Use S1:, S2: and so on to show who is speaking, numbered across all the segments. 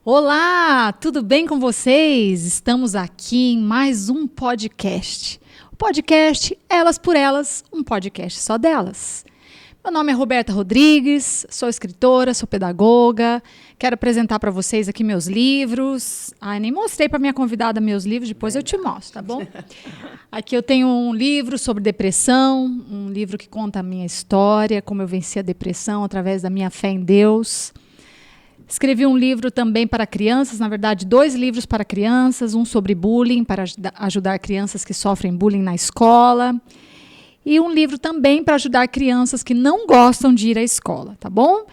S1: Olá, tudo bem com vocês? Estamos aqui em mais um podcast. O podcast Elas por Elas, um podcast só delas. Meu nome é Roberta Rodrigues, sou escritora, sou pedagoga. Quero apresentar para vocês aqui meus livros. Nem mostrei para minha convidada meus livros, depois eu te mostro, tá bom? Aqui eu tenho um livro sobre depressão, um livro que conta a minha história, como eu venci a depressão através da minha fé em Deus. Escrevi um livro também para crianças, na verdade, 2 livros para crianças, um sobre bullying, para ajudar crianças que sofrem bullying na escola, e um livro também para ajudar crianças que não gostam de ir à escola, tá bom?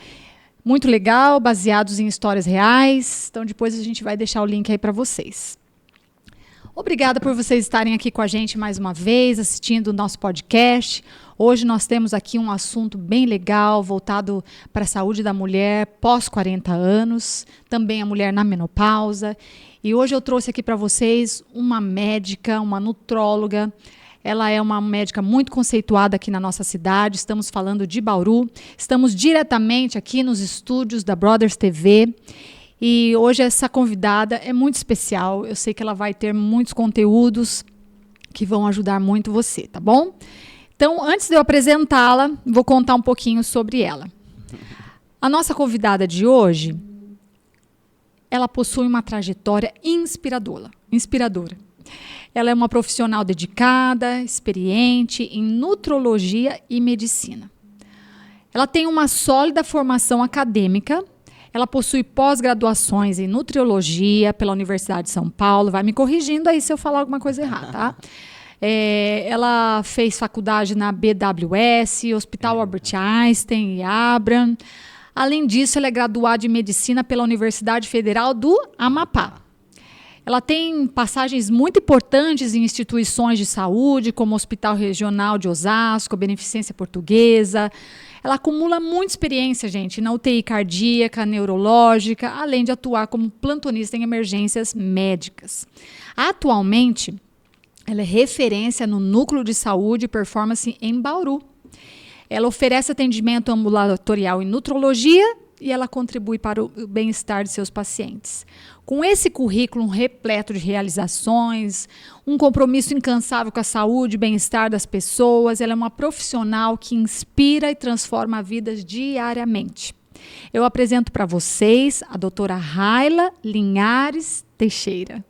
S1: Muito legal, baseados em histórias reais, então depois a gente vai deixar o link aí para vocês. Obrigada por vocês estarem aqui com a gente mais uma vez, assistindo o nosso podcast. Hoje nós temos aqui um assunto bem legal, voltado para a saúde da mulher pós 40 anos, também a mulher na menopausa. E hoje eu trouxe aqui para vocês uma médica, uma nutróloga. Ela é uma médica muito conceituada aqui na nossa cidade, estamos falando de Bauru. Estamos diretamente aqui nos estúdios da Brothers TV. E hoje essa convidada é muito especial. Eu sei que ela vai ter muitos conteúdos que vão ajudar muito você, tá bom? Então, antes de eu apresentá-la, vou contar um pouquinho sobre ela. A nossa convidada de hoje, ela possui uma trajetória inspiradora. Ela é uma profissional dedicada, experiente em nutrologia e medicina. Ela tem uma sólida formação acadêmica. Ela possui pós-graduações em nutriologia pela Universidade de São Paulo. Vai me corrigindo aí se eu falar alguma coisa errada, tá? Ela fez faculdade na BWS, Hospital Albert Einstein e Abram. Além disso, ela é graduada em medicina pela Universidade Federal do Amapá. Ela tem passagens muito importantes em instituições de saúde, como o Hospital Regional de Osasco, a Beneficência Portuguesa. Ela acumula muita experiência, gente, na UTI cardíaca, neurológica, além de atuar como plantonista em emergências médicas. Atualmente, ela é referência no Núcleo de Saúde e Performance em Bauru. Ela oferece atendimento ambulatorial em nutrologia e ela contribui para o bem-estar de seus pacientes. Com esse currículo repleto de realizações, um compromisso incansável com a saúde e bem-estar das pessoas, ela é uma profissional que inspira e transforma vidas diariamente. Eu apresento para vocês a doutora Raila Linhares Teixeira.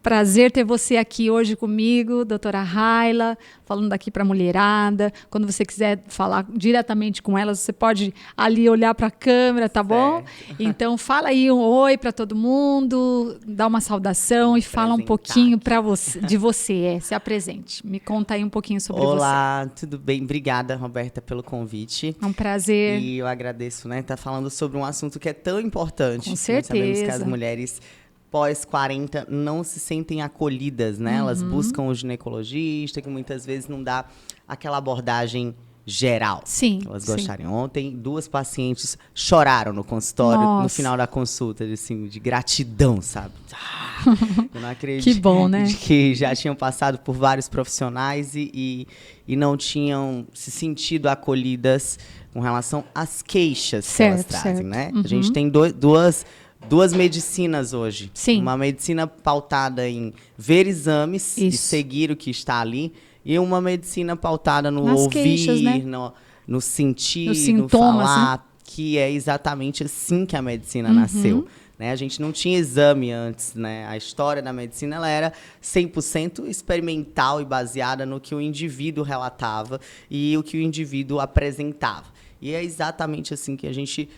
S1: Prazer ter você aqui hoje comigo, doutora Raila, falando aqui para a mulherada. Quando você quiser falar diretamente com elas, você pode ali olhar para a câmera, tá bom? Então fala aí um oi para todo mundo, dá uma saudação e fala um pouquinho de você, se apresente. Me conta aí um pouquinho sobre você.
S2: Olá, tudo bem? Obrigada, Roberta, pelo convite.
S1: É um prazer.
S2: E eu agradeço, né, estar falando sobre um assunto que é tão importante.
S1: Com certeza.
S2: Nós sabemos que as mulheres pós 40 não se sentem acolhidas, né? Elas buscam o ginecologista, que muitas vezes não dá aquela abordagem geral.
S1: Sim.
S2: Que elas gostariam. Ontem, 2 pacientes choraram no consultório, no final da consulta, assim, de gratidão, sabe? Eu não acredito.
S1: Que bom, né?
S2: Que já tinham passado por vários profissionais e não tinham se sentido acolhidas com relação às queixas que elas trazem, né? A gente tem duas medicinas hoje.
S1: Sim.
S2: Uma medicina pautada em ver exames e seguir o que está ali. E uma medicina pautada no
S1: nas
S2: ouvir,
S1: queixas, né?
S2: no sentir,
S1: sintomas,
S2: no falar, né? Que é exatamente assim que a medicina nasceu. Né? A gente não tinha exame antes, né? A história da medicina ela era 100% experimental e baseada no que o indivíduo relatava e o que o indivíduo apresentava. E é exatamente assim que a gente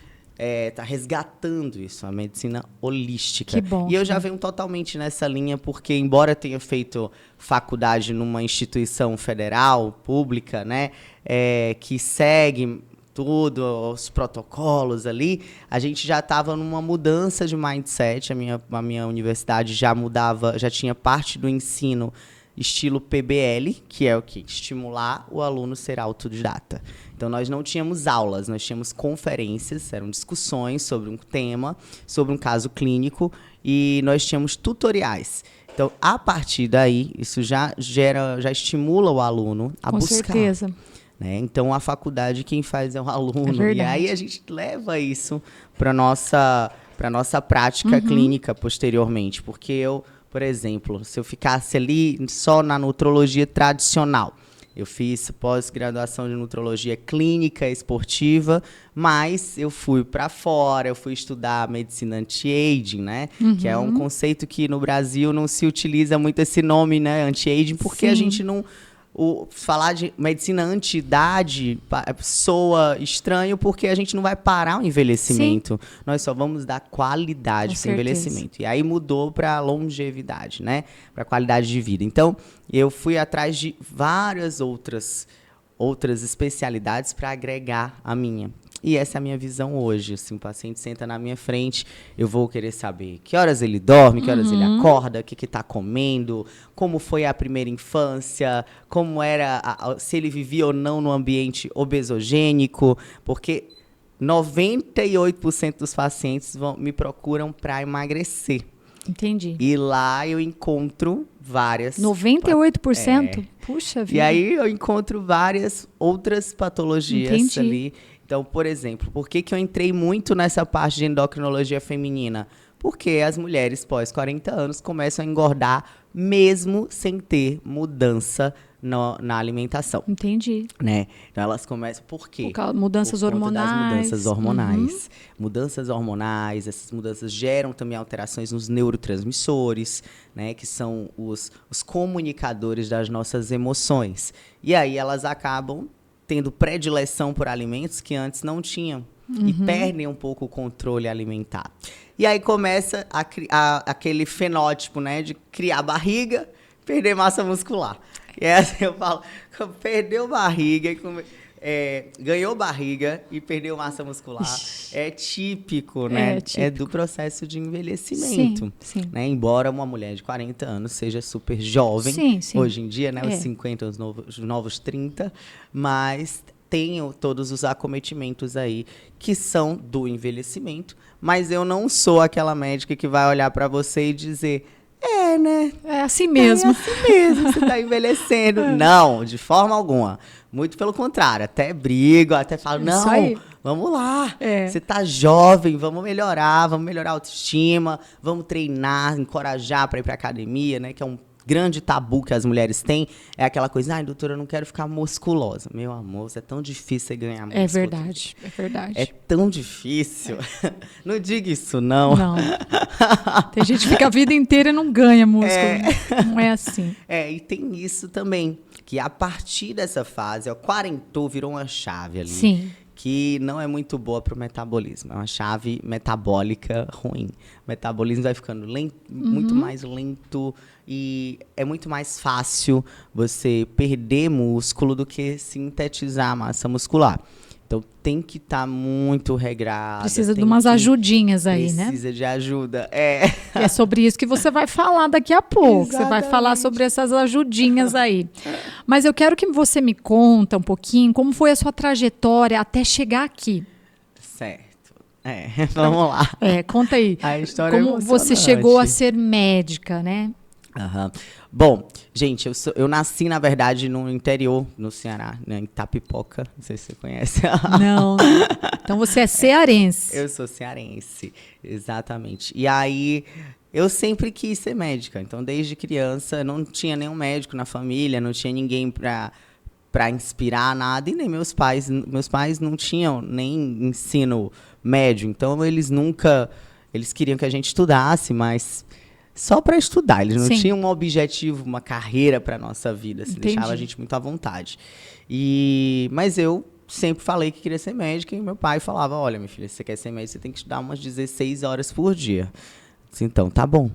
S2: está resgatando isso, a medicina holística.
S1: Que bom.
S2: E eu já venho totalmente nessa linha, porque embora eu tenha feito faculdade numa instituição federal, pública, né, que segue tudo, os protocolos ali, a gente já estava numa mudança de mindset. A minha universidade já tinha parte do ensino estilo PBL, que é o quê? Estimular o aluno a ser autodidata. Então, nós não tínhamos aulas, nós tínhamos conferências, eram discussões sobre um tema, sobre um caso clínico, e nós tínhamos tutoriais. Então, a partir daí, isso já estimula o aluno a buscar. Com certeza. Né? Então, a faculdade, quem faz é o aluno. E aí, a gente leva isso para para nossa prática clínica posteriormente. Porque eu, por exemplo, se eu ficasse ali só na nutrologia tradicional, eu fiz pós-graduação de nutrologia clínica esportiva, mas eu fui para fora, eu fui estudar medicina anti-aging, né? Que é um conceito que no Brasil não se utiliza muito esse nome, né? Anti-aging, porque a gente não... falar de medicina anti-idade soa estranho, porque a gente não vai parar o envelhecimento. Sim. Nós só vamos dar qualidade para o envelhecimento. E aí mudou para longevidade, né? Para qualidade de vida. Então, eu fui atrás de várias outras especialidades para agregar a minha. E essa é a minha visão hoje. Assim, o paciente senta na minha frente, eu vou querer saber que horas ele dorme, que horas ele acorda, o que está comendo, como foi a primeira infância, como era, se ele vivia ou não no ambiente obesogênico, porque 98% dos pacientes me procuram para emagrecer.
S1: Entendi.
S2: E lá eu encontro várias...
S1: 98%? Puxa vida.
S2: E aí eu encontro várias outras patologias ali. Então, por exemplo, por que eu entrei muito nessa parte de endocrinologia feminina? Porque as mulheres pós 40 anos começam a engordar mesmo sem ter mudança na alimentação.
S1: Entendi.
S2: Né? Então, elas começam... Por quê?
S1: Por causa mudanças hormonais.
S2: Das mudanças hormonais. Mudanças hormonais, essas mudanças geram também alterações nos neurotransmissores, né? Que são os comunicadores das nossas emoções. E aí elas acabam tendo predileção por alimentos que antes não tinham. E perdem um pouco o controle alimentar. E aí começa aquele fenótipo, né, de criar barriga, perder massa muscular. E essa eu falo, perdeu barriga, ganhou barriga e perdeu massa muscular. É típico, né? É do processo de envelhecimento.
S1: Sim.
S2: Né? Embora uma mulher de 40 anos seja super jovem, hoje em dia, né? Os 50, os novos 30, mas tem todos os acometimentos aí que são do envelhecimento, mas eu não sou aquela médica que vai olhar para você e dizer... né?
S1: É assim mesmo.
S2: É assim mesmo, você tá envelhecendo. Não, de forma alguma. Muito pelo contrário, até brigo, até falo, não, vamos lá. Você tá jovem, vamos melhorar a autoestima, vamos treinar, encorajar para ir pra academia, né? Que é um grande tabu que as mulheres têm, é aquela coisa, doutora, eu não quero ficar musculosa. Meu amor, é tão difícil você ganhar músculo.
S1: É verdade.
S2: É tão difícil. Não diga isso, não.
S1: Não. Tem gente que fica a vida inteira e não ganha músculo. Não é assim.
S2: E tem isso também, que a partir dessa fase, o quarentou virou uma chave ali.
S1: Sim.
S2: Que não é muito boa para o metabolismo. É uma chave metabólica ruim. O metabolismo vai ficando muito mais lento e é muito mais fácil você perder músculo do que sintetizar massa muscular. Então, tem que estar muito regrado.
S1: Precisa de umas ajudinhas aí, né?
S2: Precisa de ajuda,
S1: É sobre isso que você vai falar daqui a pouco. Exatamente. Você vai falar sobre essas ajudinhas aí. Mas eu quero que você me conta um pouquinho como foi a sua trajetória até chegar aqui.
S2: Certo. Vamos lá.
S1: Conta aí.
S2: A história
S1: como você chegou a ser médica, né?
S2: Bom, gente, eu nasci, na verdade, no interior, no Ceará, né, em Itapipoca. Não sei se você conhece.
S1: Não. Então você é cearense.
S2: Eu sou cearense, exatamente. E aí, eu sempre quis ser médica. Então, desde criança, não tinha nenhum médico na família, não tinha ninguém para inspirar nada. E nem meus pais não tinham nem ensino médio. Então, eles queriam que a gente estudasse, mas... só para estudar, eles não tinham um objetivo, uma carreira para nossa vida, assim, deixava a gente muito à vontade. Mas eu sempre falei que queria ser médica e meu pai falava, olha, minha filha, se você quer ser médica, você tem que estudar umas 16 horas por dia. Disse, então, tá bom.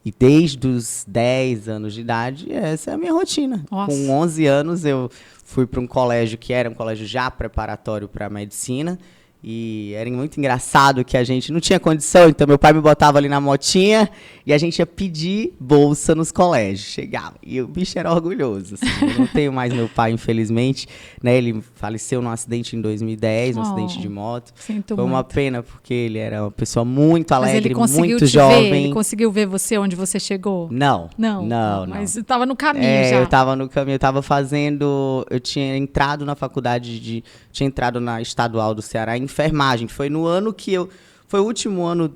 S2: E desde os 10 anos de idade, essa é a minha rotina.
S1: Nossa.
S2: Com 11 anos, eu fui para um colégio que era um colégio já preparatório para medicina. E era muito engraçado que a gente não tinha condição, então meu pai me botava ali na motinha e a gente ia pedir bolsa nos colégios. Chegava, e o bicho era orgulhoso. Assim. Eu não tenho mais meu pai, infelizmente. Né? Ele faleceu num acidente em 2010, um acidente de moto.
S1: Sinto
S2: Foi uma
S1: muito.
S2: pena, porque ele era uma pessoa muito alegre,
S1: Mas ele
S2: muito jovem.
S1: Ele conseguiu ver você onde você chegou?
S2: Não.
S1: Mas estava no caminho já.
S2: Eu estava no caminho, eu tinha entrado na faculdade tinha entrado na Estadual do Ceará em enfermagem. Foi no ano que Foi o último ano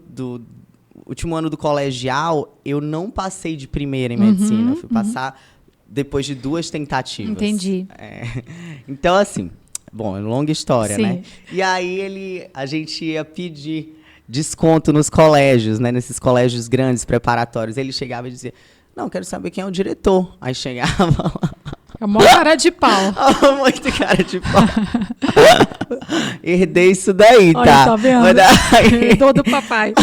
S2: do colegial, eu não passei de primeira em medicina. Eu fui passar depois de 2 tentativas.
S1: Entendi.
S2: Então, assim, bom, é longa história,
S1: Sim.
S2: né? E aí a gente ia pedir desconto nos colégios, né? Nesses colégios grandes, preparatórios. Ele chegava e dizia, não, quero saber quem é o diretor. Aí chegava lá.
S1: É uma cara de pau.
S2: Muito cara de pau. Herdei isso daí, tá?
S1: Olha, tá vendo? Herdou do papai.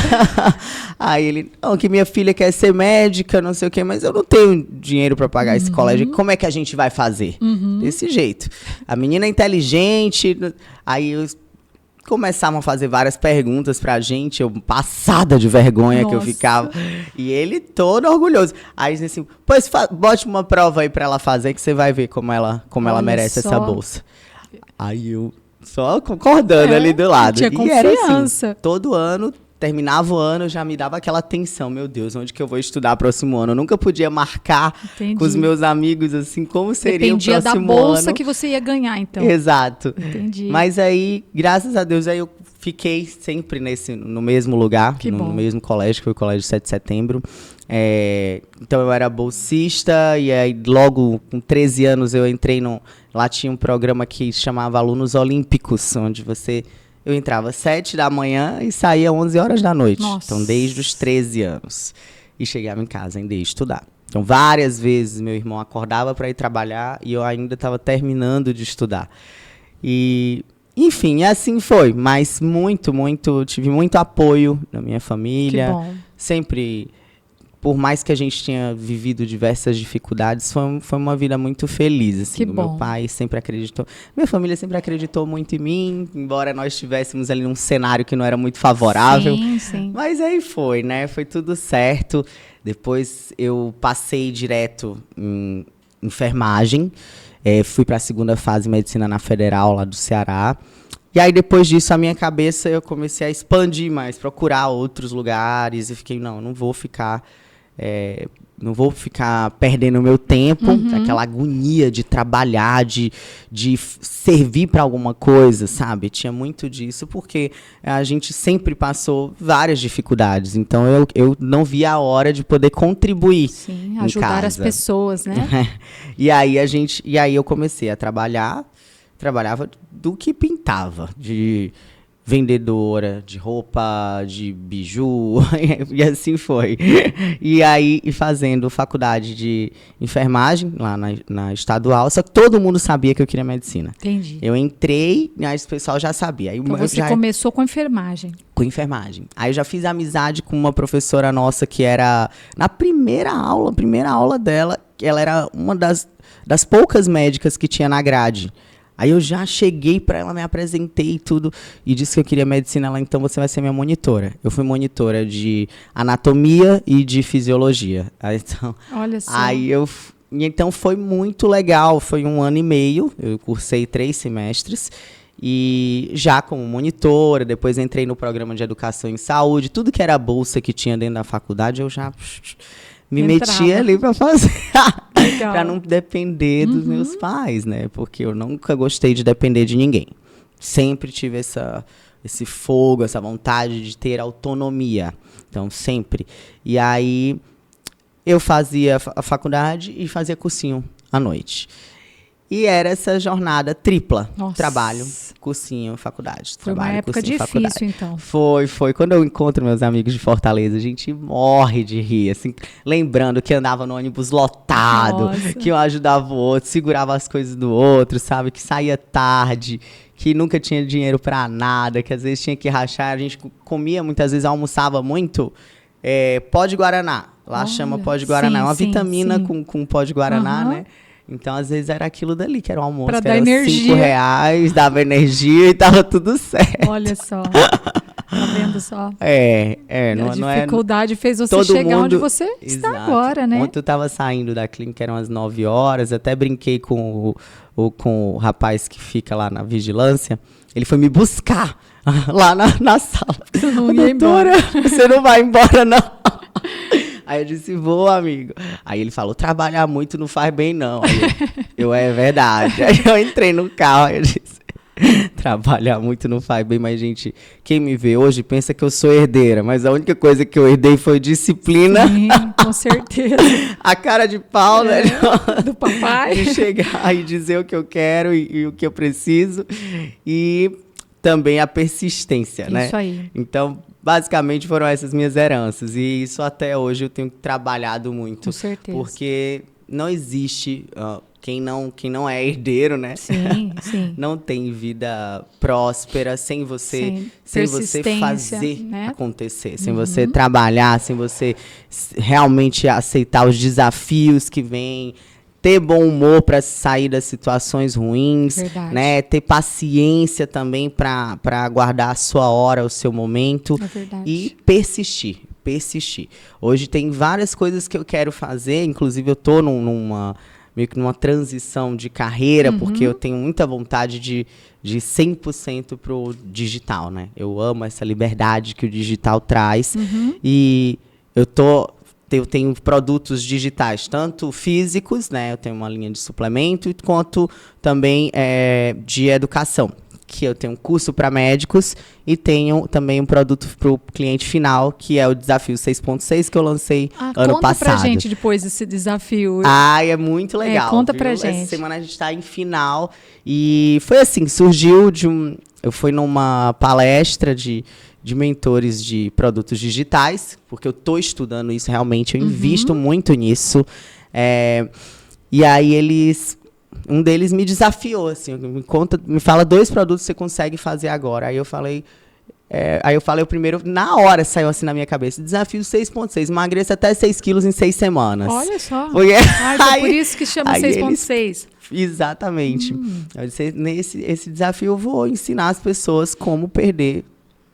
S2: Aí ele, não, que minha filha quer ser médica, não sei o quê, mas eu não tenho dinheiro pra pagar esse colégio. Como é que a gente vai fazer? Desse jeito. A menina é inteligente, aí começavam a fazer várias perguntas pra gente, eu passada de vergonha que eu ficava. E ele todo orgulhoso. Aí disse assim, pois bote uma prova aí pra ela fazer que você vai ver como ela merece essa bolsa. Aí eu só concordando ali do lado.
S1: Tinha confiança.
S2: E era assim, todo ano, terminava o ano, já me dava aquela tensão. Meu Deus, onde que eu vou estudar próximo ano? Eu nunca podia marcar com os meus amigos, assim, como seria o próximo ano.
S1: Dependia da bolsa que você ia ganhar, então.
S2: Exato.
S1: Entendi.
S2: Mas aí, graças a Deus, aí eu fiquei sempre no mesmo lugar, no mesmo colégio, que foi o Colégio 7 de Setembro. Então eu era bolsista e aí logo com 13 anos eu entrei lá tinha um programa que chamava Alunos Olímpicos, onde eu entrava às 7 da manhã e saía às 11 horas da noite.
S1: Nossa.
S2: Então desde os 13 anos. E chegava em casa ainda ia estudar. Então várias vezes meu irmão acordava para ir trabalhar e eu ainda estava terminando de estudar. E enfim, assim foi, mas tive muito apoio da minha família.
S1: Que bom.
S2: Sempre, por mais que a gente tenha vivido diversas dificuldades, foi uma vida muito feliz, assim.
S1: Que bom.
S2: Meu pai sempre acreditou, minha família sempre acreditou muito em mim, embora nós estivéssemos ali num cenário que não era muito favorável.
S1: Sim, sim.
S2: Mas aí foi, né? Foi tudo certo. Depois eu passei direto em enfermagem. Fui para a segunda fase de medicina na Federal, lá do Ceará. E aí, depois disso, a minha cabeça, eu comecei a expandir mais, procurar outros lugares. E fiquei, não vou ficar perdendo meu tempo, aquela agonia de trabalhar, de servir para alguma coisa, sabe? Tinha muito disso, porque a gente sempre passou várias dificuldades. Então, eu não via a hora de poder contribuir.
S1: Sim, ajudar as pessoas, né?
S2: E aí eu comecei a trabalhava do que pintava, de vendedora de roupa, de biju, e assim foi. E aí, fazendo faculdade de enfermagem lá na estadual, só que todo mundo sabia que eu queria medicina.
S1: Entendi.
S2: Eu entrei, mas o pessoal já sabia. Aí
S1: então você começou com enfermagem.
S2: Com enfermagem. Aí eu já fiz amizade com uma professora nossa que era, na primeira aula dela, ela era uma das poucas médicas que tinha na grade. Aí eu já cheguei para ela, me apresentei e tudo, e disse que eu queria medicina. Ela, então você vai ser minha monitora. Eu fui monitora de anatomia e de fisiologia. Então,
S1: olha só.
S2: Então foi muito legal, foi 1 ano e meio, eu cursei 3 semestres, e já como monitora, depois entrei no programa de educação em saúde, tudo que era bolsa que tinha dentro da faculdade, eu já me metia ali para fazer. Para não depender dos meus pais, né? Porque eu nunca gostei de depender de ninguém. Sempre tive esse fogo, essa vontade de ter autonomia. Então, sempre. E aí, eu fazia a faculdade e fazia cursinho à noite. E era essa jornada tripla.
S1: Nossa.
S2: Trabalho, cursinho, faculdade.
S1: Foi
S2: trabalho,
S1: uma época
S2: cursinho,
S1: difícil,
S2: faculdade.
S1: então.
S2: Foi. Quando eu encontro meus amigos de Fortaleza, a gente morre de rir, assim, lembrando que andava no ônibus lotado,
S1: Nossa.
S2: que um ajudava o outro, segurava as coisas do outro, sabe? Que saía tarde, que nunca tinha dinheiro pra nada, que às vezes tinha que rachar. A gente comia, muitas vezes almoçava muito, pó de Guaraná. Lá chama pó de Guaraná. É uma vitamina com pó de Guaraná, né? Então, às vezes, era aquilo dali, que era o almoço,
S1: pra
S2: que era
S1: energia.
S2: R$5, dava energia e tava tudo certo.
S1: Olha só. Tá vendo só? A dificuldade fez você chegar onde você está agora, né?
S2: Ontem eu tava saindo da clínica, eram as 9 horas, até brinquei com o rapaz que fica lá na vigilância. Ele foi me buscar lá na sala.
S1: Você não ia
S2: embora. Você não vai embora, não. Aí eu disse, vou, amigo. Aí ele falou, trabalhar muito não faz bem, não. Aí é verdade. Aí eu entrei no carro, aí eu disse, trabalhar muito não faz bem, mas, gente, quem me vê hoje pensa que eu sou herdeira, mas a única coisa que eu herdei foi disciplina.
S1: Sim, com certeza.
S2: A cara de pau, né?
S1: Do papai.
S2: De chegar e dizer o que eu quero e o que eu preciso. E também a persistência, né?
S1: Isso aí.
S2: Então, basicamente foram essas minhas heranças. E isso até hoje eu tenho trabalhado muito.
S1: Com certeza.
S2: Porque não existe... quem não é herdeiro, né?
S1: Sim, sim.
S2: Não tem vida próspera sem você fazer, né, acontecer, sem você trabalhar, sem você realmente aceitar os desafios que vêm, ter bom humor para sair das situações ruins, né? Ter paciência também para aguardar a sua hora, o seu momento, e persistir. Hoje tem várias coisas que eu quero fazer, inclusive eu tô meio que numa transição de carreira, porque eu tenho muita vontade de 100% pro digital, né? Eu amo essa liberdade que o digital traz. E eu tenho produtos digitais, tanto físicos, né? Eu tenho uma linha de suplemento, quanto também de educação, que eu tenho um curso para médicos e tenho também um produto para o cliente final, que é o Desafio 6.6, que eu lancei ano passado.
S1: Conta pra gente depois desse desafio.
S2: É muito legal.
S1: Conta pra gente.
S2: Essa semana a gente está em final e foi assim, surgiu eu fui numa palestra de mentores de produtos digitais, porque eu estou estudando isso realmente, eu invisto muito nisso. E aí um deles me desafiou, assim, me fala 2 produtos que você consegue fazer agora. Aí eu falei o primeiro, na hora saiu assim na minha cabeça, Desafio 6.6, emagreça até 6 quilos em 6 semanas.
S1: Olha só.
S2: Então
S1: por isso que chama 6.6.
S2: Exatamente. Eu disse, esse desafio eu vou ensinar as pessoas como perder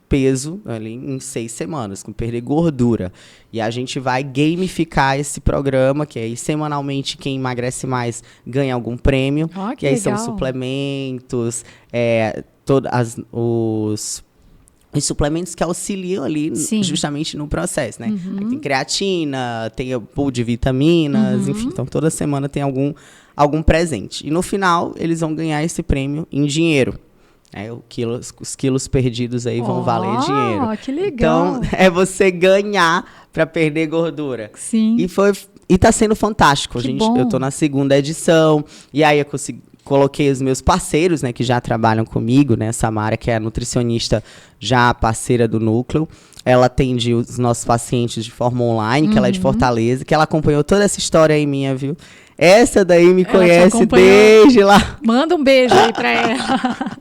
S2: peso ali em 6 semanas, como perder gordura. E a gente vai gamificar esse programa, que aí semanalmente quem emagrece mais ganha algum prêmio.
S1: Que
S2: aí
S1: legal.
S2: são suplementos, os suplementos que auxiliam ali justamente no processo, né? Aí tem creatina, tem o pool de vitaminas, enfim. Então, toda semana tem algum presente. E no final, eles vão ganhar esse prêmio em dinheiro. Os quilos perdidos aí vão valer dinheiro.
S1: Que legal.
S2: Então, é você ganhar para perder gordura.
S1: Sim.
S2: E tá sendo fantástico.
S1: Bom.
S2: Eu tô na 2ª edição, e aí eu coloquei os meus parceiros, né, que já trabalham comigo, né, Samara, que é a nutricionista já parceira do núcleo. Ela atende os nossos pacientes de forma online, que ela é de Fortaleza, que ela acompanhou toda essa história aí minha, viu? Essa daí me conhece desde lá.
S1: Manda um beijo aí pra ela.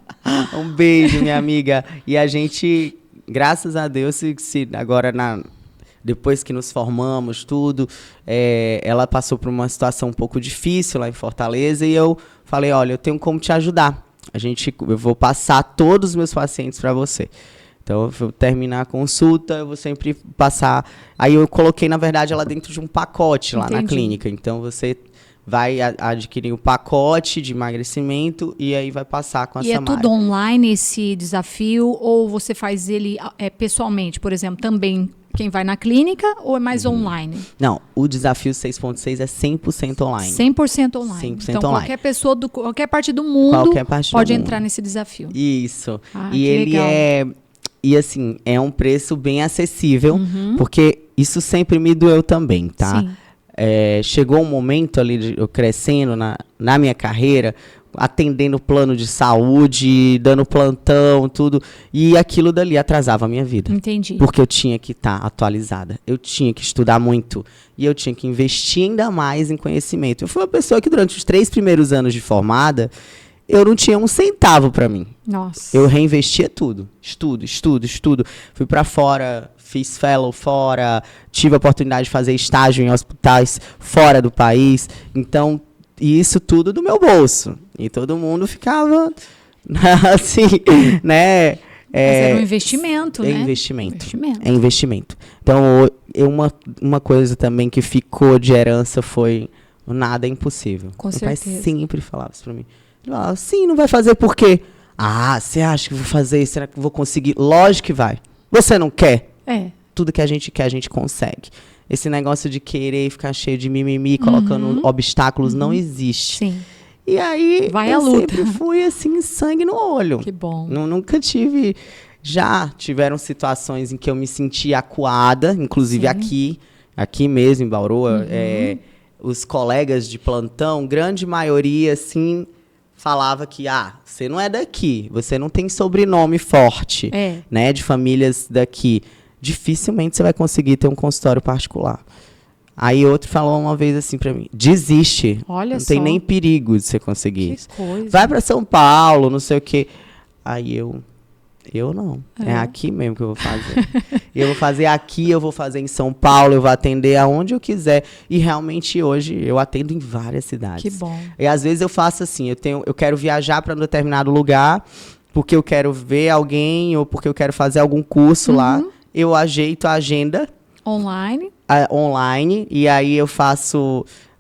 S2: Um beijo, minha amiga. E a gente, graças a Deus, agora depois que nos formamos, tudo, ela passou por uma situação um pouco difícil lá em Fortaleza e eu falei, olha, eu tenho como te ajudar. Eu vou passar todos os meus pacientes para você. Então, eu vou terminar a consulta, eu vou sempre passar... Aí eu coloquei, na verdade, ela dentro de um pacote lá na clínica. Então, você vai adquirir um pacote de emagrecimento e aí vai passar com a Samara.
S1: E é tudo online esse desafio ou você faz ele pessoalmente? Por exemplo, também quem vai na clínica ou é mais online?
S2: Não, o Desafio 6.6 é 100% online.
S1: 100% online.
S2: 100%
S1: então,
S2: online.
S1: Qualquer pessoa qualquer parte do mundo pode entrar nesse desafio.
S2: Isso.
S1: E
S2: ele
S1: legal.
S2: E assim, é um preço bem acessível, porque isso sempre me doeu também, tá?
S1: Sim.
S2: Chegou um momento ali, eu crescendo na minha carreira, atendendo plano de saúde, dando plantão, tudo, e aquilo dali atrasava a minha vida.
S1: Entendi.
S2: Porque eu tinha que estar atualizada, eu tinha que estudar muito, e eu tinha que investir ainda mais em conhecimento. Eu fui uma pessoa que durante os 3 primeiros anos de formada, eu não tinha um centavo para mim.
S1: Nossa.
S2: Eu reinvestia tudo. Estudo. Fui para fora, fiz fellow fora, tive a oportunidade de fazer estágio em hospitais fora do país. Então, isso tudo do meu bolso. E todo mundo ficava assim, né?
S1: Mas era um investimento, né?
S2: É investimento. Então, uma coisa também que ficou de herança foi nada é impossível.
S1: Com
S2: Meu pai
S1: certeza.
S2: sempre falava isso para mim. Ele falava, sim, não vai fazer por quê? Você acha que eu vou fazer? Será que eu vou conseguir? Lógico que vai. Você não quer? Tudo que a gente quer, a gente consegue. Esse negócio de querer ficar cheio de mimimi, colocando obstáculos, não existe.
S1: Sim.
S2: E aí
S1: Vai à
S2: eu
S1: luta.
S2: sempre fui assim, sangue no olho.
S1: Que bom.
S2: Nunca tive. Já tiveram situações em que eu me senti acuada, inclusive aqui mesmo, em Bauru. Os colegas de plantão, grande maioria, assim, falava que, você não é daqui, você não tem sobrenome forte, né, de famílias daqui. Dificilmente você vai conseguir ter um consultório particular. Aí outro falou uma vez assim pra mim, desiste,
S1: Olha
S2: não
S1: só.
S2: tem nem perigo de você conseguir.
S1: Que coisa.
S2: Vai pra São Paulo, não sei o quê. Aí eu não, é aqui mesmo que eu vou fazer. Eu vou fazer aqui, eu vou fazer em São Paulo, eu vou atender aonde eu quiser. E realmente hoje eu atendo em várias cidades.
S1: Que bom.
S2: E às vezes eu faço assim, eu quero viajar para um determinado lugar, porque eu quero ver alguém ou porque eu quero fazer algum curso lá. Eu ajeito a agenda online e aí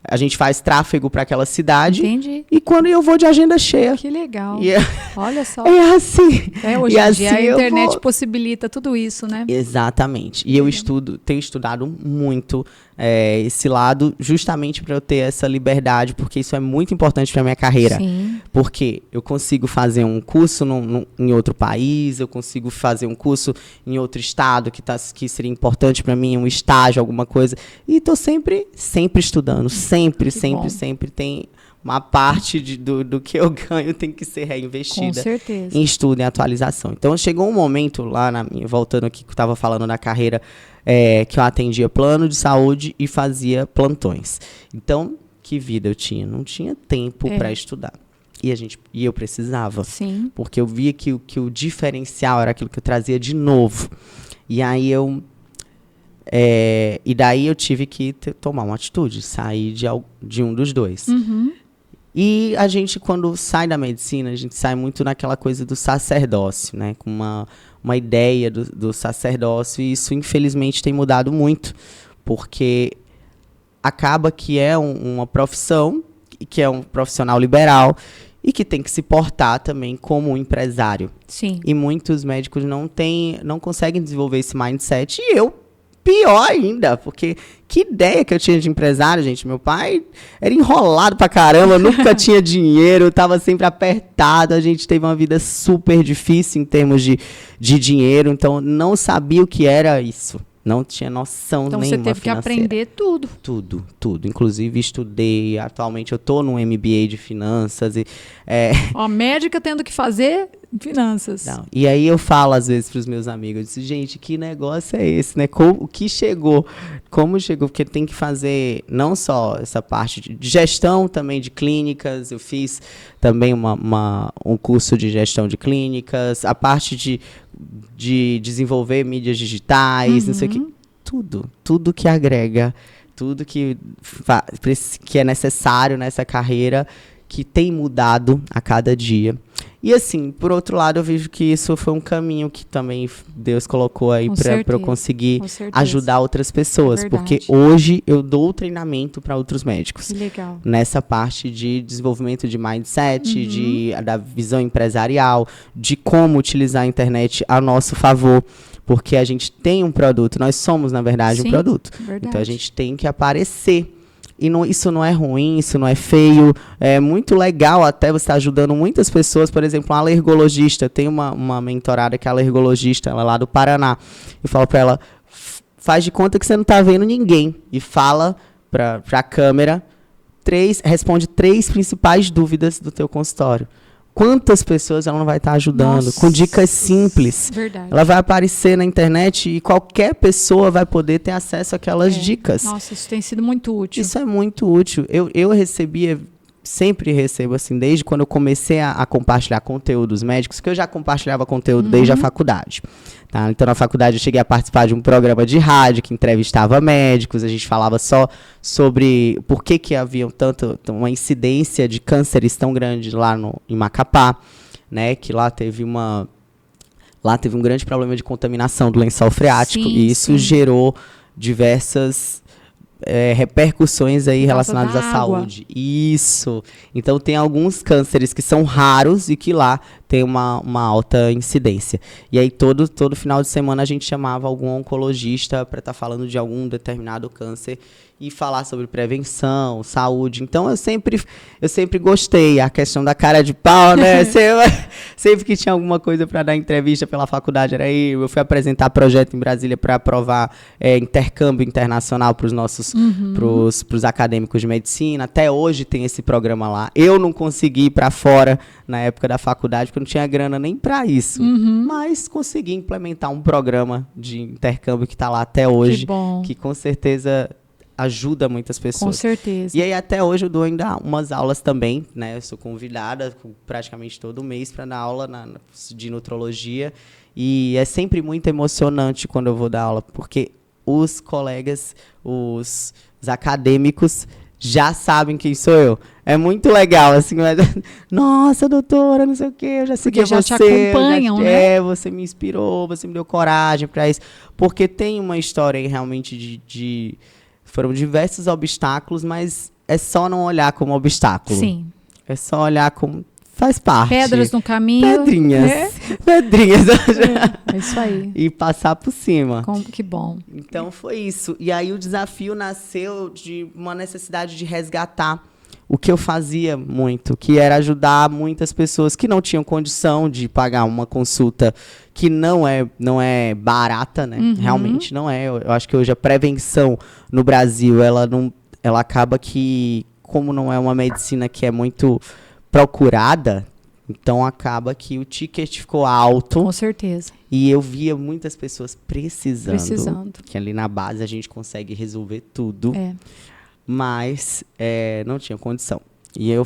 S2: a gente faz tráfego para aquela cidade.
S1: Entendi.
S2: E quando eu vou de agenda cheia.
S1: Que legal.
S2: E
S1: Olha só.
S2: É assim.
S1: Hoje
S2: e
S1: em
S2: assim
S1: dia a internet
S2: vou...
S1: possibilita tudo isso, né?
S2: Exatamente. E eu tenho estudado muito esse lado, justamente para eu ter essa liberdade, porque isso é muito importante para minha carreira.
S1: Sim.
S2: Porque eu consigo fazer um curso em outro país, eu consigo fazer um curso em outro estado que seria importante para mim, um estágio, alguma coisa. E estou sempre estudando, sempre tem uma parte do que eu ganho tem que ser reinvestida.
S1: Com certeza.
S2: Em estudo e atualização. Então, chegou um momento lá, voltando aqui que eu estava falando da carreira, que eu atendia plano de saúde e fazia plantões. Então, que vida eu tinha? Não tinha tempo para estudar. E eu precisava.
S1: Sim.
S2: Porque eu via que o diferencial era aquilo que eu trazia de novo. E aí e daí eu tive que tomar uma atitude, sair de um dos dois. E a gente, quando sai da medicina, a gente sai muito naquela coisa do sacerdócio, né? Com uma ideia do sacerdócio, e isso, infelizmente, tem mudado muito, porque acaba que é uma profissão, que é um profissional liberal, e que tem que se portar também como um empresário.
S1: Sim.
S2: E muitos médicos não conseguem desenvolver esse mindset, e eu pior ainda, porque que ideia que eu tinha de empresário, gente. Meu pai era enrolado pra caramba, nunca tinha dinheiro, tava sempre apertado, a gente teve uma vida super difícil em termos de dinheiro, então não sabia o que era isso. Não tinha noção nenhuma financeira.
S1: Então você teve que aprender tudo.
S2: Tudo. Inclusive estudei, atualmente eu estou num MBA de finanças.
S1: Médica tendo que fazer finanças.
S2: Não. E aí eu falo às vezes para os meus amigos, eu disse, gente, que negócio é esse, né? Como chegou? Porque tem que fazer não só essa parte de gestão também de clínicas, eu fiz também um curso de gestão de clínicas, a parte de desenvolver mídias digitais, não sei o que. Tudo que agrega, tudo que é necessário nessa carreira, que tem mudado a cada dia. E assim, por outro lado, eu vejo que isso foi um caminho que também Deus colocou aí para eu conseguir ajudar outras pessoas. Porque hoje eu dou treinamento para outros médicos.
S1: Que legal.
S2: Nessa parte de desenvolvimento de mindset, da visão empresarial, de como utilizar a internet a nosso favor. Porque a gente tem um produto, nós somos, na verdade, um produto.
S1: Verdade.
S2: Então a gente tem que aparecer. E isso não é ruim, isso não é feio. É muito legal até você estar ajudando muitas pessoas. Por exemplo, uma alergologista. Tem uma mentorada que é alergologista, ela é lá do Paraná. Eu falo para ela, faz de conta que você não está vendo ninguém. E fala para a câmera, responde 3 principais dúvidas do teu consultório. Quantas pessoas ela não vai estar ajudando?
S1: Nossa,
S2: com dicas simples.
S1: Verdade.
S2: Ela vai aparecer na internet e qualquer pessoa vai poder ter acesso àquelas dicas.
S1: Nossa, isso tem sido muito útil.
S2: Isso é muito útil. Eu sempre recebo, assim, desde quando eu comecei a compartilhar conteúdos médicos, que eu já compartilhava conteúdo desde a faculdade. Tá? Então, na faculdade, eu cheguei a participar de um programa de rádio que entrevistava médicos, a gente falava só sobre por que havia uma incidência de cânceres tão grande lá em Macapá, né? Que lá teve um grande problema de contaminação do lençol freático, e isso gerou diversas repercussões aí relacionadas à saúde. Isso. Então, tem alguns cânceres que são raros e que lá tem uma alta incidência. E aí, todo final de semana, a gente chamava algum oncologista para estar falando de algum determinado câncer e falar sobre prevenção, saúde. Então, eu sempre gostei. A questão da cara de pau, né? Sempre que tinha alguma coisa para dar entrevista pela faculdade, era eu. Eu fui apresentar projeto em Brasília para aprovar intercâmbio internacional para os nossos pros acadêmicos de medicina. Até hoje tem esse programa lá. Eu não consegui ir para fora na época da faculdade, porque não tinha grana nem para isso. Mas consegui implementar um programa de intercâmbio que está lá até hoje, que com certeza ajuda muitas pessoas.
S1: Com certeza.
S2: E aí até hoje eu dou ainda umas aulas também, né? Eu sou convidada praticamente todo mês para dar aula de nutrologia. E é sempre muito emocionante quando eu vou dar aula, porque os colegas, os acadêmicos já sabem quem sou eu. É muito legal, assim, mas, nossa, doutora, não sei o quê, eu já segui você.
S1: Porque já te acompanham, né?
S2: Você me inspirou, você me deu coragem para isso. Porque tem uma história aí realmente foram diversos obstáculos, mas é só não olhar como obstáculo.
S1: Sim.
S2: É só olhar como faz parte.
S1: Pedras no caminho.
S2: Pedrinhas. Pedrinhas.
S1: É isso aí.
S2: E passar por cima.
S1: Que bom.
S2: Então foi isso. E aí o desafio nasceu de uma necessidade de resgatar o que eu fazia muito, que era ajudar muitas pessoas que não tinham condição de pagar uma consulta que não é barata, né? Realmente não é. Eu acho que hoje a prevenção no Brasil, ela acaba que, como não é uma medicina que é muito procurada, então acaba que o ticket ficou alto.
S1: Com certeza.
S2: E eu via muitas pessoas precisando. Que ali na base a gente consegue resolver tudo. Mas não tinha condição. E eu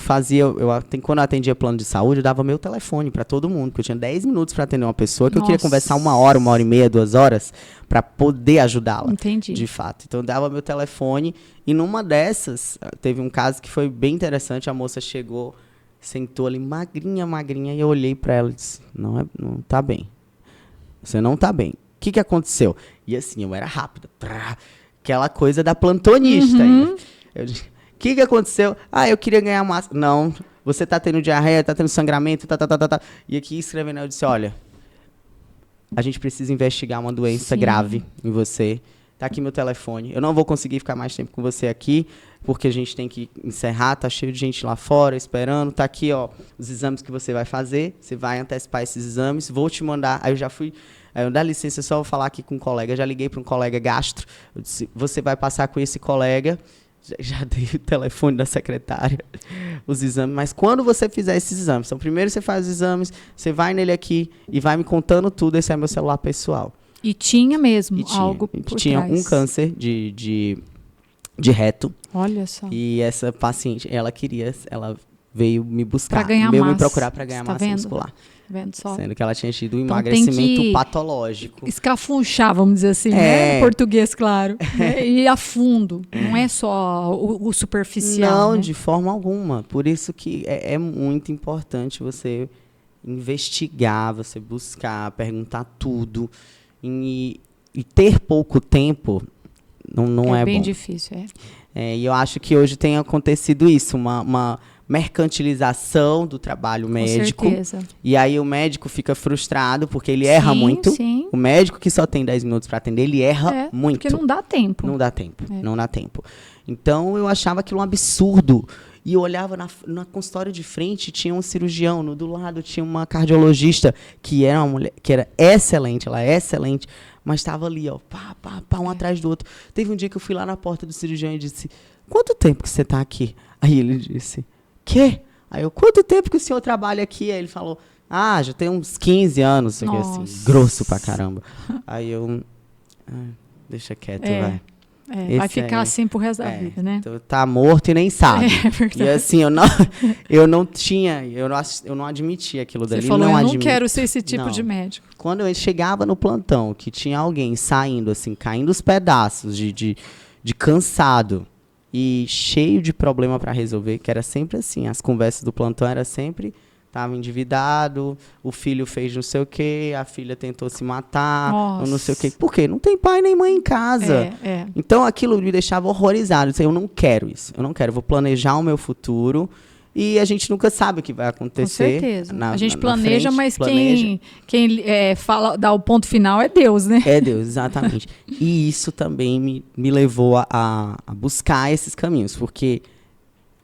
S2: quando eu atendia plano de saúde, eu dava meu telefone para todo mundo, porque eu tinha 10 minutos para atender uma pessoa que eu queria conversar 1 hora, 1h30, 2 horas, para poder ajudá-la.
S1: Entendi.
S2: De fato. Então eu dava meu telefone, e numa dessas, teve um caso que foi bem interessante. A moça chegou, sentou ali magrinha, e eu olhei para ela e disse: não tá bem. Você não tá bem. O que aconteceu? E assim, eu era rápida. Aquela coisa da plantonista ainda. Eu disse: o que aconteceu? Eu queria ganhar massa. Não, você tá tendo diarreia, tá tendo sangramento, tá. E aqui escrevendo, eu disse: olha, a gente precisa investigar uma doença grave em você. Tá aqui meu telefone. Eu não vou conseguir ficar mais tempo com você aqui, porque a gente tem que encerrar, tá cheio de gente lá fora esperando. Tá aqui, ó, os exames que você vai fazer. Você vai antecipar esses exames, vou te mandar. Aí eu já fui... Aí eu, dá licença, só vou falar aqui com um colega. Eu já liguei para um colega gastro. Eu disse: você vai passar com esse colega. Já dei o telefone da secretária, os exames. Mas quando você fizer esses exames, então primeiro você faz os exames, você vai nele aqui e vai me contando tudo. Esse é meu celular pessoal.
S1: E tinha mesmo algo por
S2: tinha
S1: trás.
S2: Um câncer de reto.
S1: Olha só.
S2: E essa paciente, ela veio me buscar,
S1: veio
S2: me procurar para ganhar massa muscular.
S1: Vendo só?
S2: Sendo que ela tinha tido um
S1: então
S2: emagrecimento patológico.
S1: Escafunchar, vamos dizer assim, né? Português, claro. E a fundo. Não é só o superficial.
S2: Não,
S1: né?
S2: de forma alguma. Por isso que é muito importante você investigar, você buscar, perguntar tudo. E ter pouco tempo não é bom.
S1: É bem difícil,
S2: e eu acho que hoje tem acontecido isso, uma mercantilização do trabalho médico.
S1: Com certeza.
S2: E aí o médico fica frustrado porque ele erra muito.
S1: Sim.
S2: O médico que só tem 10 minutos para atender, ele erra muito.
S1: Porque não dá tempo.
S2: Não dá tempo. Então eu achava aquilo um absurdo. E eu olhava na consultório de frente, tinha um cirurgião, do lado tinha uma cardiologista, que era uma mulher que era excelente, ela é excelente, mas estava ali, ó, um atrás do outro. Teve um dia que eu fui lá na porta do cirurgião e disse: quanto tempo que você está aqui? Aí ele disse: quê? Aí eu: quanto tempo que o senhor trabalha aqui? Aí ele falou: já tem uns 15 anos, assim, grosso pra caramba. Aí eu: deixa quieto, vai.
S1: Vai ficar assim pro resto da vida, né?
S2: Então, tá morto e nem sabe. E assim, eu não admitia aquilo dali.
S1: Você falou: eu não quero ser esse tipo de médico.
S2: Quando eu chegava no plantão, que tinha alguém saindo, assim, caindo os pedaços de cansado e cheio de problema para resolver, que era sempre assim, as conversas do plantão era sempre: estava endividado, o filho fez não sei o quê, a filha tentou se matar, ou não sei o quê. Por quê? Não tem pai nem mãe em casa. Então aquilo me deixava horrorizado. Eu disse: eu não quero isso. Eu não quero. Eu vou planejar o meu futuro e a gente nunca sabe o que vai
S1: Com
S2: acontecer.
S1: certeza.
S2: Na,
S1: a gente
S2: na
S1: planeja,
S2: frente,
S1: mas
S2: planeja.
S1: quem fala, dá o ponto final é Deus, né?
S2: É Deus, exatamente. E isso também me levou a buscar esses caminhos, porque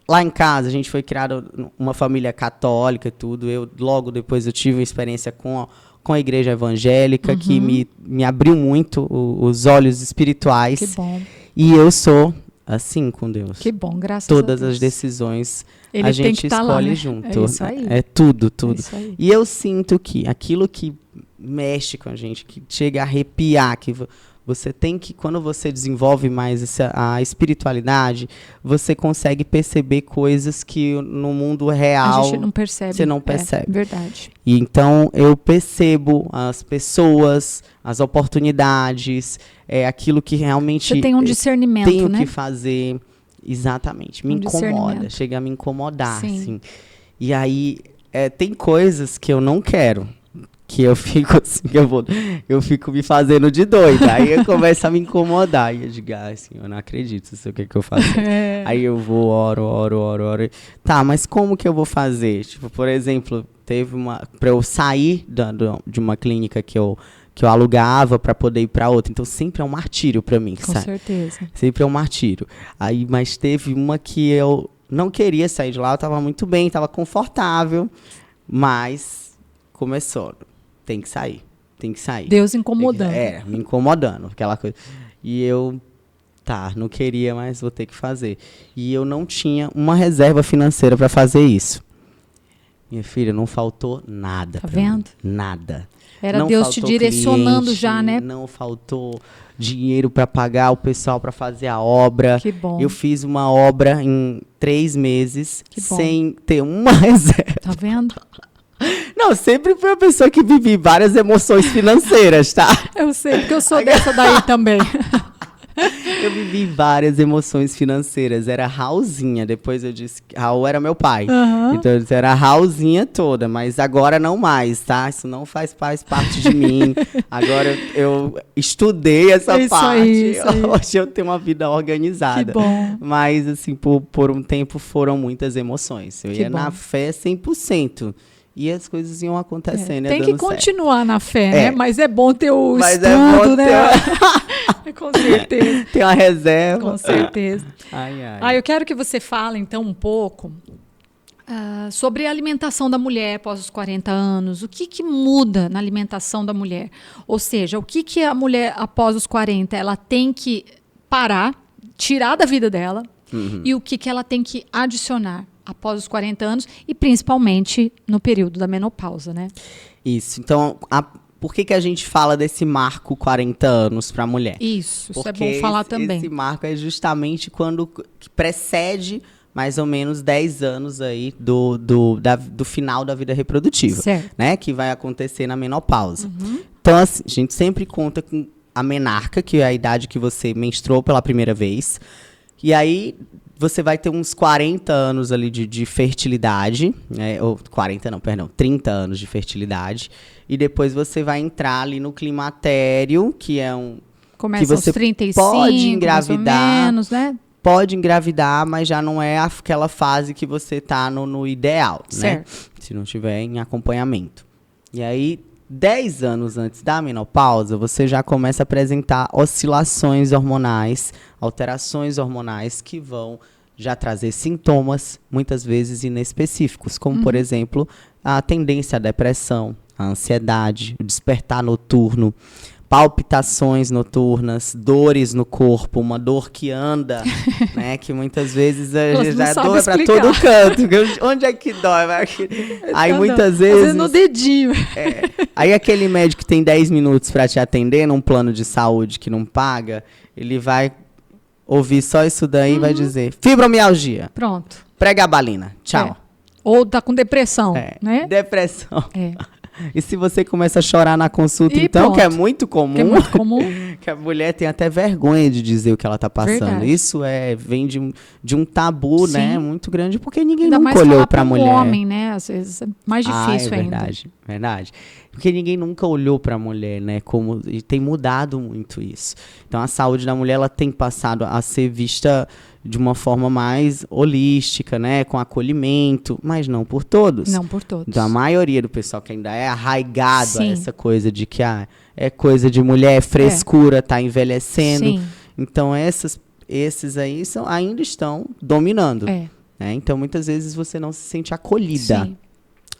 S2: lá em casa a gente foi criado uma família católica e tudo. Logo depois eu tive uma experiência com a igreja evangélica que me abriu muito os olhos espirituais.
S1: Que bom.
S2: E eu sou assim com Deus.
S1: Que bom, graças a Deus.
S2: Todas as decisões
S1: Ele
S2: a
S1: tem
S2: gente
S1: que tá
S2: escolhe
S1: lá, né?
S2: junto.
S1: É isso aí.
S2: É tudo.
S1: É isso aí.
S2: E eu sinto que aquilo que mexe com a gente, que chega a arrepiar, que você tem que, quando você desenvolve mais a espiritualidade, você consegue perceber coisas que no mundo real
S1: A gente não percebe.
S2: você não percebe.
S1: É verdade.
S2: E então eu percebo as pessoas, as oportunidades, aquilo que realmente
S1: Você tem um discernimento,
S2: tenho
S1: né?
S2: que fazer. Exatamente. Me incomoda.
S1: discernimento.
S2: Chega a me incomodar,
S1: Sim.
S2: assim. E aí, tem coisas que eu não quero. Que eu fico assim, eu fico me fazendo de doida. Aí eu começo a me incomodar. E eu digo, assim, eu não acredito, isso é o que eu faço. Aí eu vou, oro. Tá, mas como que eu vou fazer? Tipo, por exemplo, pra eu sair de uma clínica que eu alugava para poder ir para outra. Então sempre é um martírio para mim,
S1: Com
S2: sabe?
S1: certeza.
S2: Sempre é um martírio. Aí, mas teve uma que eu não queria sair de lá, eu tava muito bem, tava confortável, mas começou. Tem que sair.
S1: Deus incomodando.
S2: Me incomodando, aquela coisa. E eu, não queria, mas vou ter que fazer. E eu não tinha uma reserva financeira para fazer isso. Minha filha, não faltou nada.
S1: Tá vendo?
S2: Mim, nada.
S1: Era
S2: não
S1: Deus te direcionando
S2: cliente,
S1: já, né?
S2: Não faltou dinheiro para pagar o pessoal para fazer a obra.
S1: Que bom.
S2: Eu fiz uma obra em 3 meses
S1: Que bom.
S2: sem ter uma reserva.
S1: Tá vendo?
S2: Não, sempre fui uma pessoa que vivi várias emoções financeiras, tá?
S1: Eu sei, porque eu sou dessa daí também.
S2: Eu vivi várias emoções financeiras. Era Raulzinha. Depois eu disse que Raul era meu pai.
S1: Uhum.
S2: Então eu disse, era a Raulzinha toda. Mas agora não mais, tá? Isso não faz parte de mim. Agora eu estudei essa
S1: Isso
S2: parte.
S1: aí, isso aí.
S2: Hoje eu tenho uma vida organizada.
S1: Que bom.
S2: Mas, assim, por um tempo foram muitas emoções. Eu
S1: Que
S2: ia
S1: bom.
S2: na fé 100%. E as coisas iam acontecendo. ia
S1: Tem que
S2: dando certo.
S1: continuar na fé, né? Mas é bom ter o
S2: Mas
S1: estudo,
S2: é bom
S1: né? Com certeza.
S2: Tem uma reserva.
S1: Com certeza.
S2: Ai.
S1: Eu quero que você fale, então, um pouco sobre a alimentação da mulher após os 40 anos. O que muda na alimentação da mulher? Ou seja, o que a mulher após os 40 ela tem que parar, tirar da vida dela e o que ela tem que adicionar após os 40 anos e principalmente no período da menopausa, né?
S2: Isso. Então, por que a gente fala desse marco 40 anos para a mulher?
S1: Isso
S2: Porque
S1: é bom falar também.
S2: Esse marco é justamente quando que precede mais ou menos 10 anos aí do final da vida reprodutiva,
S1: Certo.
S2: né? Que vai acontecer na menopausa. Então, assim, a gente sempre conta com a menarca, que é a idade que você menstruou pela primeira vez. E aí você vai ter uns 40 anos ali de fertilidade, né? Ou 30 anos de fertilidade. E depois você vai entrar ali no climatério, que é
S1: Começa
S2: que você
S1: aos 35,
S2: pode engravidar,
S1: mais ou menos, né?
S2: Pode engravidar, mas já não é aquela fase que você tá no ideal,
S1: Certo.
S2: né? Se não tiver em acompanhamento. E aí, 10 anos antes da menopausa, você já começa a apresentar oscilações hormonais, alterações hormonais que vão já trazer sintomas, muitas vezes inespecíficos, como, por exemplo, a tendência à depressão, a ansiedade, o despertar noturno, palpitações noturnas, dores no corpo, uma dor que anda, né? Que muitas vezes já dói para todo canto. Onde é que dói? Aí muitas vezes... Às vezes
S1: no dedinho.
S2: Aí aquele médico que tem 10 minutos para te atender num plano de saúde que não paga, ele vai ouvir só isso daí e vai dizer fibromialgia.
S1: Pronto.
S2: Pregabalina. Tchau.
S1: Ou tá com depressão, né?
S2: Depressão.
S1: É.
S2: E se você começa a chorar na consulta,
S1: E
S2: então,
S1: pronto.
S2: que é muito comum,
S1: Que é muito comum.
S2: que a mulher tem até vergonha de dizer o que ela tá passando.
S1: Verdade.
S2: Isso vem de um tabu,
S1: Sim.
S2: né, muito grande, porque ninguém
S1: Ainda mais
S2: nunca olhou
S1: falar
S2: pra
S1: um
S2: mulher.
S1: homem, né? Às vezes é mais difícil
S2: é
S1: ainda.
S2: verdade, Verdade. Porque ninguém nunca olhou para a mulher, né? E tem mudado muito isso. Então, a saúde da mulher, ela tem passado a ser vista de uma forma mais holística, né? Com acolhimento, mas não por todos.
S1: Não por todos.
S2: Então, a maioria do pessoal que ainda é arraigado
S1: Sim.
S2: a essa coisa de que é coisa de mulher, frescura, tá envelhecendo.
S1: Sim.
S2: Então, esses aí ainda estão dominando.
S1: É.
S2: Né? Então, muitas vezes você não se sente acolhida.
S1: Sim.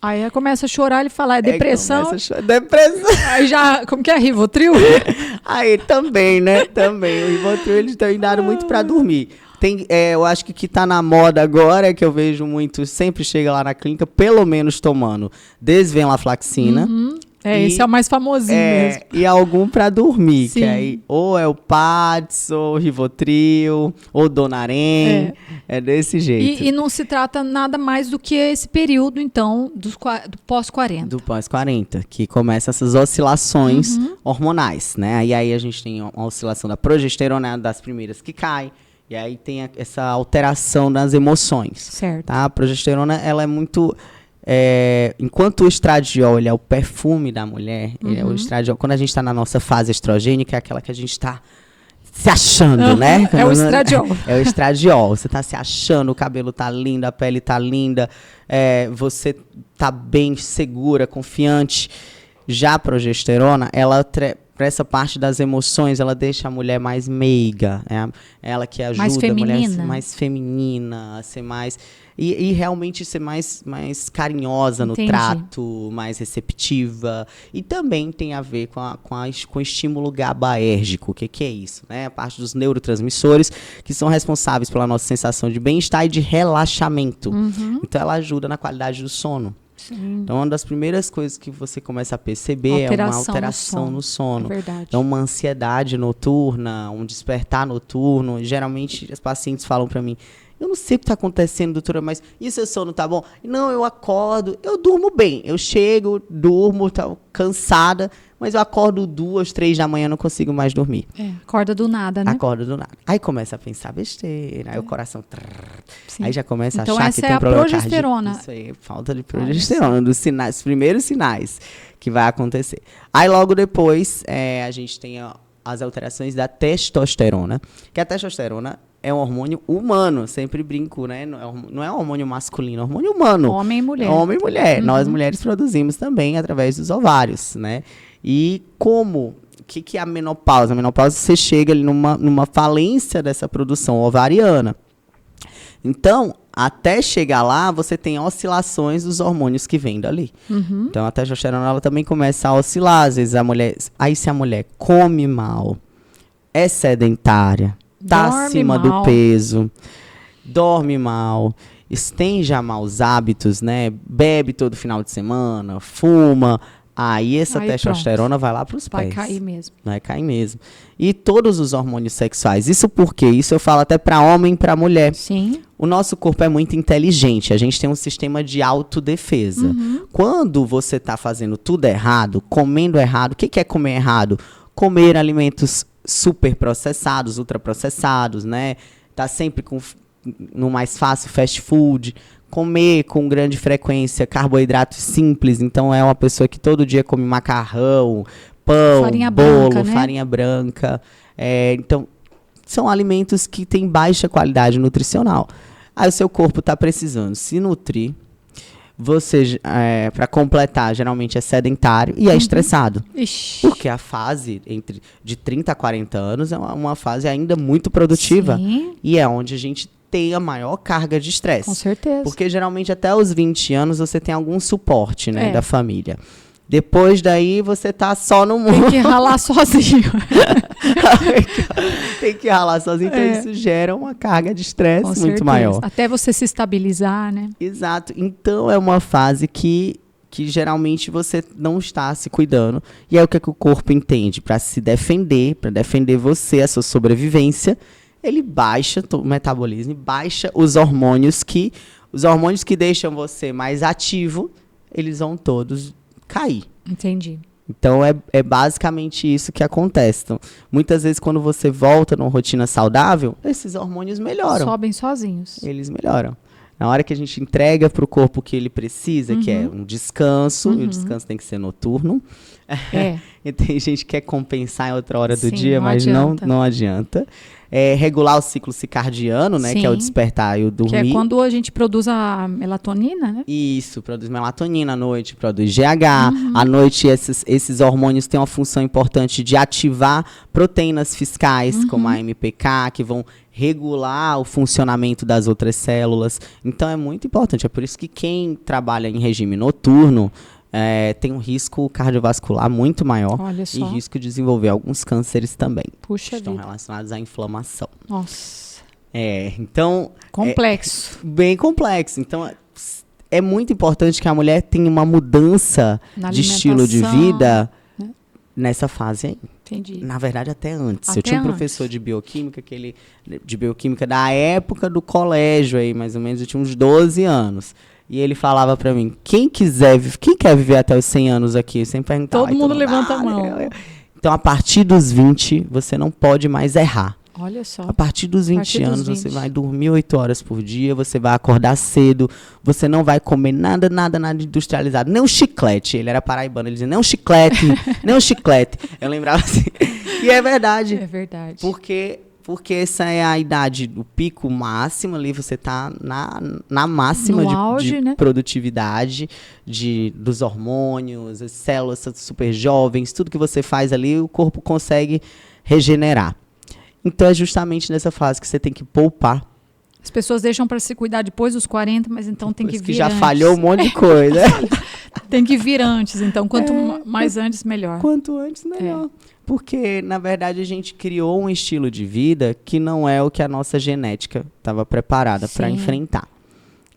S1: Aí ela começa a chorar e falar, é depressão.
S2: Depressão.
S1: Aí já, como que é, Rivotril?
S2: Aí também, né? Também. O Rivotril, eles têm dado muito pra dormir. Eu acho que tá na moda agora, que eu vejo muito, sempre chega lá na clínica, pelo menos tomando desvenlafaxina.
S1: Esse é o mais famosinho mesmo.
S2: E algum pra dormir,
S1: Sim.
S2: que aí ou é o Pads, ou o Rivotril, ou Donarém, é desse jeito.
S1: E não se trata nada mais do que esse período, então, do pós-40.
S2: Do pós-40, que começa essas oscilações hormonais, né? E aí a gente tem uma oscilação da progesterona, das primeiras que cai, e aí tem essa alteração das emoções.
S1: Certo.
S2: Tá? A progesterona, ela é muito... enquanto o estradiol, ele é o perfume da mulher, ele é o estradiol, quando a gente está na nossa fase estrogênica, é aquela que a gente está se achando, né?
S1: É o estradiol.
S2: É o estradiol. Você está se achando, o cabelo tá lindo, a pele tá linda, você tá bem segura, confiante. Já a progesterona, ela para essa parte das emoções, ela deixa a mulher mais meiga. Ela que ajuda a mulher a ser mais feminina, a ser mais... E realmente ser mais carinhosa no trato, mais receptiva. E também tem a ver com o estímulo GABAérgico. O que é isso? Né? A parte dos neurotransmissores que são responsáveis pela nossa sensação de bem-estar e de relaxamento. Então, ela ajuda na qualidade do sono.
S1: Sim.
S2: Então, uma das primeiras coisas que você começa a perceber é uma alteração no sono.
S1: É verdade.
S2: Então, uma ansiedade noturna, um despertar noturno. Geralmente, os pacientes falam para mim, eu não sei o que está acontecendo, doutora, mas e seu sono tá bom? Não, eu acordo, eu durmo bem. Eu chego, durmo, tô cansada, mas eu acordo 2, 3 da manhã, não consigo mais dormir.
S1: Acorda do nada, né?
S2: Acorda do nada. Aí começa a pensar besteira, aí o coração... Aí já começa a
S1: então,
S2: achar que tem um problema cardíaco.
S1: Então, essa é a progesterona.
S2: Isso aí, falta de progesterona, dos primeiros sinais que vai acontecer. Aí logo depois, a gente tem as alterações da testosterona, que a testosterona é um hormônio humano, sempre brinco, né? Não é um hormônio masculino, é um hormônio humano.
S1: Homem e mulher.
S2: Homem e mulher. Nós mulheres produzimos também através dos ovários, né? E o que é a menopausa? A menopausa, você chega ali numa falência dessa produção ovariana. Então, até chegar lá, você tem oscilações dos hormônios que vêm dali. Então, a testosterona, ela também começa a oscilar. Às vezes, se a mulher come mal, é sedentária, tá acima do peso, dorme mal, tem já maus hábitos, né? Bebe todo final de semana, fuma. Aí essa testosterona vai lá para os pés.
S1: Vai cair mesmo.
S2: Vai cair mesmo. E todos os hormônios sexuais. Isso por quê? Isso eu falo até para homem e para mulher.
S1: Sim.
S2: O nosso corpo é muito inteligente. A gente tem um sistema de autodefesa. Quando você está fazendo tudo errado, comendo errado, o que é comer errado? Comer alimentos super processados, ultraprocessados, né? Tá sempre no mais fácil, fast food. Comer com grande frequência carboidratos simples. Então, é uma pessoa que todo dia come macarrão, pão,
S1: farinha
S2: bolo,
S1: branca, né?
S2: farinha branca. Então, são alimentos que têm baixa qualidade nutricional. Aí, o seu corpo está precisando se nutrir. Você, para completar, geralmente é sedentário e é estressado.
S1: Ixi.
S2: Porque a fase de 30 a 40 anos é uma fase ainda muito produtiva.
S1: Sim.
S2: E é onde a gente tem a maior carga de estresse.
S1: Com certeza.
S2: Porque geralmente até os 20 anos você tem algum suporte, né, da família. Depois daí você tá só no mundo.
S1: Tem que ralar sozinho.
S2: Tem que ralar sozinho. Então isso gera uma carga de estresse muito maior.
S1: Até você se estabilizar, né?
S2: Exato. Então é uma fase que geralmente você não está se cuidando. E é o que o corpo entende. Para se defender, para defender você, a sua sobrevivência, ele baixa o metabolismo, baixa os hormônios que deixam você mais ativo, eles vão todos cair.
S1: Entendi.
S2: Então, é basicamente isso que acontece. Então, muitas vezes, quando você volta numa rotina saudável, esses hormônios melhoram.
S1: Sobem sozinhos.
S2: Eles melhoram. Na hora que a gente entrega para o corpo o que ele precisa, que é um descanso, e o descanso tem que ser noturno. E tem gente que quer compensar em outra hora do dia, mas não adianta. Regular o ciclo circadiano, né? Que é o despertar e o dormir.
S1: Que é quando a gente produz a melatonina, né?
S2: Isso, produz melatonina à noite, produz GH. À noite, esses hormônios têm uma função importante de ativar proteínas fiscais, como a MPK, que vão regular o funcionamento das outras células. Então, é muito importante. É por isso que quem trabalha em regime noturno tem um risco cardiovascular muito maior e risco de desenvolver alguns cânceres também.
S1: Puxa
S2: estão
S1: vida.
S2: relacionados à inflamação.
S1: Nossa.
S2: Então...
S1: Complexo.
S2: Bem complexo. Então, é muito importante que a mulher tenha uma mudança de estilo de vida nessa fase aí.
S1: Entendi.
S2: Na verdade, até antes. Eu tinha um professor de bioquímica, de bioquímica da época do colégio aí, mais ou menos, eu tinha uns 12 anos. E ele falava pra mim, quem quer viver até os 100 anos aqui? Eu sempre perguntava.
S1: Todo mundo levanta a mão.
S2: Então, a partir dos 20, você não pode mais errar.
S1: Olha só.
S2: A partir dos 20 anos, você vai dormir 8 horas por dia, você vai acordar cedo, você não vai comer nada industrializado, nem um chiclete. Ele era paraibano, ele dizia, nem um chiclete, nem um chiclete. Eu lembrava assim. E é verdade. É verdade. Porque essa é a idade, o pico máximo ali, você está na máxima auge, de produtividade, dos hormônios, as células super jovens, tudo que você faz ali, o corpo consegue regenerar. Então, é justamente nessa fase que você tem que poupar.
S1: As pessoas deixam para se cuidar depois dos 40, mas então tem que vir
S2: já
S1: antes.
S2: Falhou um monte de coisa.
S1: Tem que vir antes, então quanto mais antes, melhor.
S2: Quanto antes, melhor. Porque, na verdade, a gente criou um estilo de vida que não é o que a nossa genética estava preparada para enfrentar.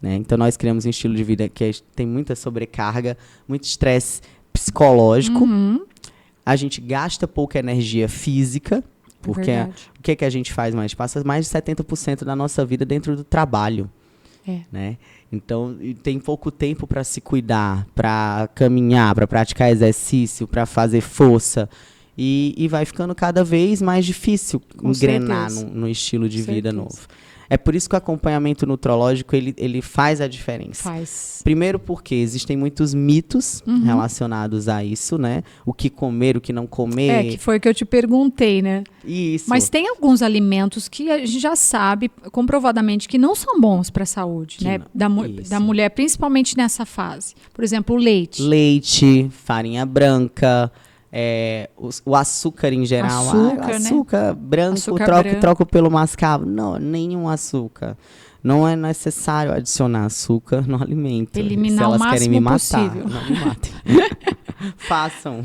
S2: Né? Então, nós criamos um estilo de vida que tem muita sobrecarga, muito estresse psicológico. A gente gasta pouca energia física. Porque o que a gente faz mais? Passa mais de 70% da nossa vida dentro do trabalho. Né? Então, tem pouco tempo para se cuidar, para caminhar, para praticar exercício, para fazer força. E vai ficando cada vez mais difícil engrenar no estilo de vida novo. É por isso que o acompanhamento nutrológico ele faz a diferença. Primeiro porque existem muitos mitos relacionados a isso, né? O que comer, o que não comer.
S1: Que foi o que eu te perguntei, né?
S2: Isso.
S1: Mas tem alguns alimentos que a gente já sabe comprovadamente que não são bons para a saúde, né? Da mulher, principalmente nessa fase. Por exemplo, o leite.
S2: Leite, farinha branca. O açúcar em geral. Açúcar branco, troco pelo mascavo. Não, nenhum açúcar. Não é necessário adicionar açúcar no alimento.
S1: Eliminar o máximo querem me matar, possível.
S2: Não me matem. Façam.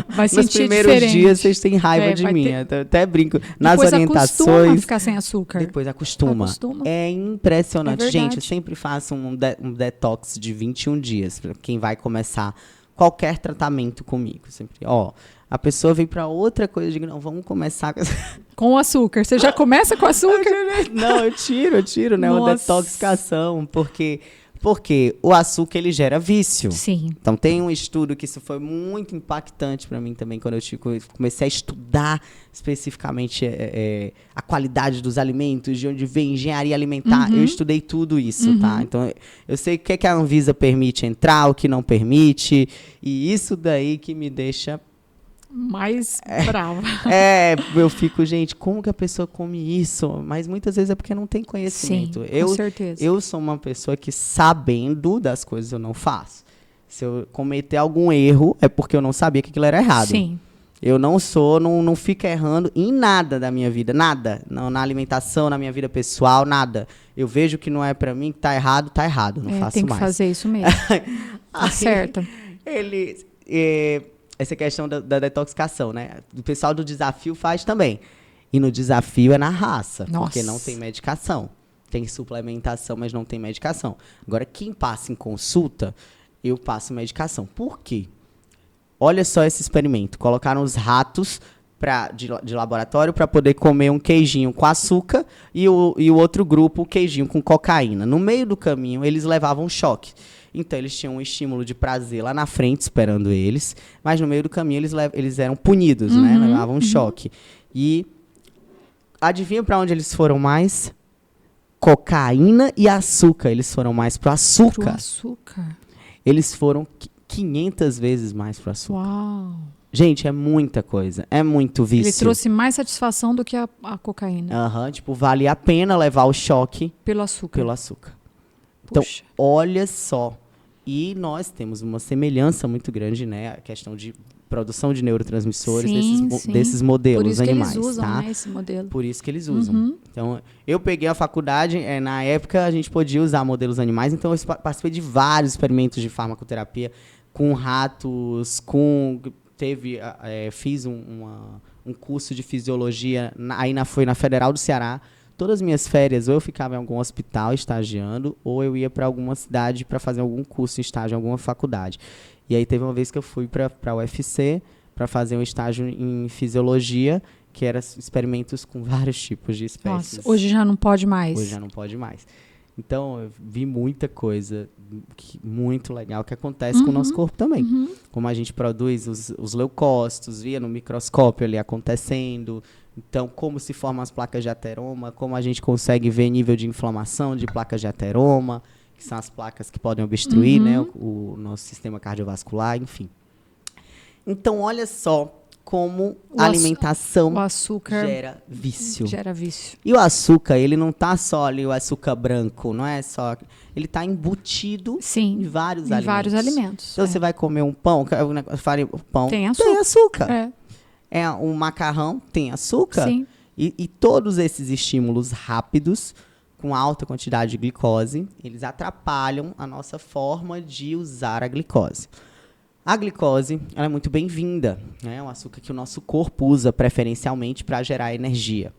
S1: Vai sentir
S2: Nos primeiros dias vocês têm raiva de mim. Eu até brinco. Nas orientações. Acostuma
S1: ficar sem açúcar.
S2: Depois acostuma. É impressionante. Gente, eu sempre faço um detox de 21 dias. Para quem vai começar qualquer tratamento comigo. Sempre, a pessoa vem para outra coisa, eu digo, não, vamos começar
S1: com açúcar. Você já começa com açúcar?
S2: Não, eu tiro, né? Uma detoxicação, porque o açúcar, ele gera vício.
S1: Sim.
S2: Então, tem um estudo que isso foi muito impactante para mim também, quando eu comecei a estudar especificamente a qualidade dos alimentos, de onde vem engenharia alimentar. Eu estudei tudo isso, tá? Então, eu sei o que a Anvisa permite entrar, o que não permite, e isso daí que me deixa
S1: mais brava.
S2: Eu fico, gente, como que a pessoa come isso? Mas muitas vezes é porque não tem conhecimento.
S1: Sim, com certeza.
S2: Eu sou uma pessoa que, sabendo das coisas, eu não faço. Se eu cometer algum erro, é porque eu não sabia que aquilo era errado.
S1: Sim.
S2: Eu não fico errando em nada da minha vida, nada. Não, na alimentação, na minha vida pessoal, nada. Eu vejo que não é pra mim, que tá errado, não faço mais.
S1: Tem que fazer isso mesmo. Tá certo.
S2: Essa questão da detoxicação, né? O pessoal do desafio faz também. E no desafio é na raça, porque não tem medicação. Tem suplementação, mas não tem medicação. Agora, quem passa em consulta, eu passo medicação. Por quê? Olha só esse experimento. Colocaram os ratos de laboratório para poder comer um queijinho com açúcar e o outro grupo o queijinho com cocaína. No meio do caminho, eles levavam choque. Então, eles tinham um estímulo de prazer lá na frente, esperando eles. Mas, no meio do caminho, eles eram punidos, né? Levavam choque. E adivinha para onde eles foram mais? cocaína e açúcar. Eles foram mais pro açúcar.
S1: Pro açúcar.
S2: Eles foram 500 vezes mais pro açúcar.
S1: Uau.
S2: Gente, é muita coisa. É muito vício.
S1: Ele trouxe mais satisfação do que a cocaína.
S2: Tipo, vale a pena levar o choque
S1: Pelo açúcar.
S2: pelo açúcar. Então,
S1: Puxa.
S2: olha só. E nós temos uma semelhança muito grande, né? A questão de produção de neurotransmissores desses modelos
S1: Por isso
S2: animais.
S1: que eles usam,
S2: tá?
S1: né, esse modelo.
S2: Por isso que eles usam. Então, eu peguei a faculdade, na época a gente podia usar modelos animais, então eu participei de vários experimentos de farmacoterapia com ratos, fiz um curso de fisiologia, foi na Federal do Ceará. Todas as minhas férias, ou eu ficava em algum hospital estagiando, ou eu ia para alguma cidade para fazer algum curso, estágio em alguma faculdade. E aí teve uma vez que eu fui para a UFC para fazer um estágio em fisiologia, que era experimentos com vários tipos de espécies.
S1: Nossa, hoje já não pode mais.
S2: Hoje já não pode mais. Então, eu vi muita coisa muito legal que acontece com o nosso corpo também. Como a gente produz os leucócitos, via no microscópio ali acontecendo. Então, como se formam as placas de ateroma, como a gente consegue ver nível de inflamação de placas de ateroma, que são as placas que podem obstruir, né, o nosso sistema cardiovascular, enfim. Então, olha só como a alimentação
S1: o açúcar
S2: gera vício.
S1: Gera vício.
S2: E o açúcar, ele não tá só ali o açúcar branco, não é só... Ele tá embutido em vários alimentos.
S1: Em vários alimentos.
S2: Então, você vai comer um pão, eu falei, o pão
S1: tem açúcar.
S2: Tem açúcar. Um macarrão tem açúcar.
S1: Sim.
S2: E todos esses estímulos rápidos, com alta quantidade de glicose, eles atrapalham a nossa forma de usar a glicose. A glicose, ela é muito bem-vinda, né? É um açúcar que o nosso corpo usa preferencialmente para gerar energia.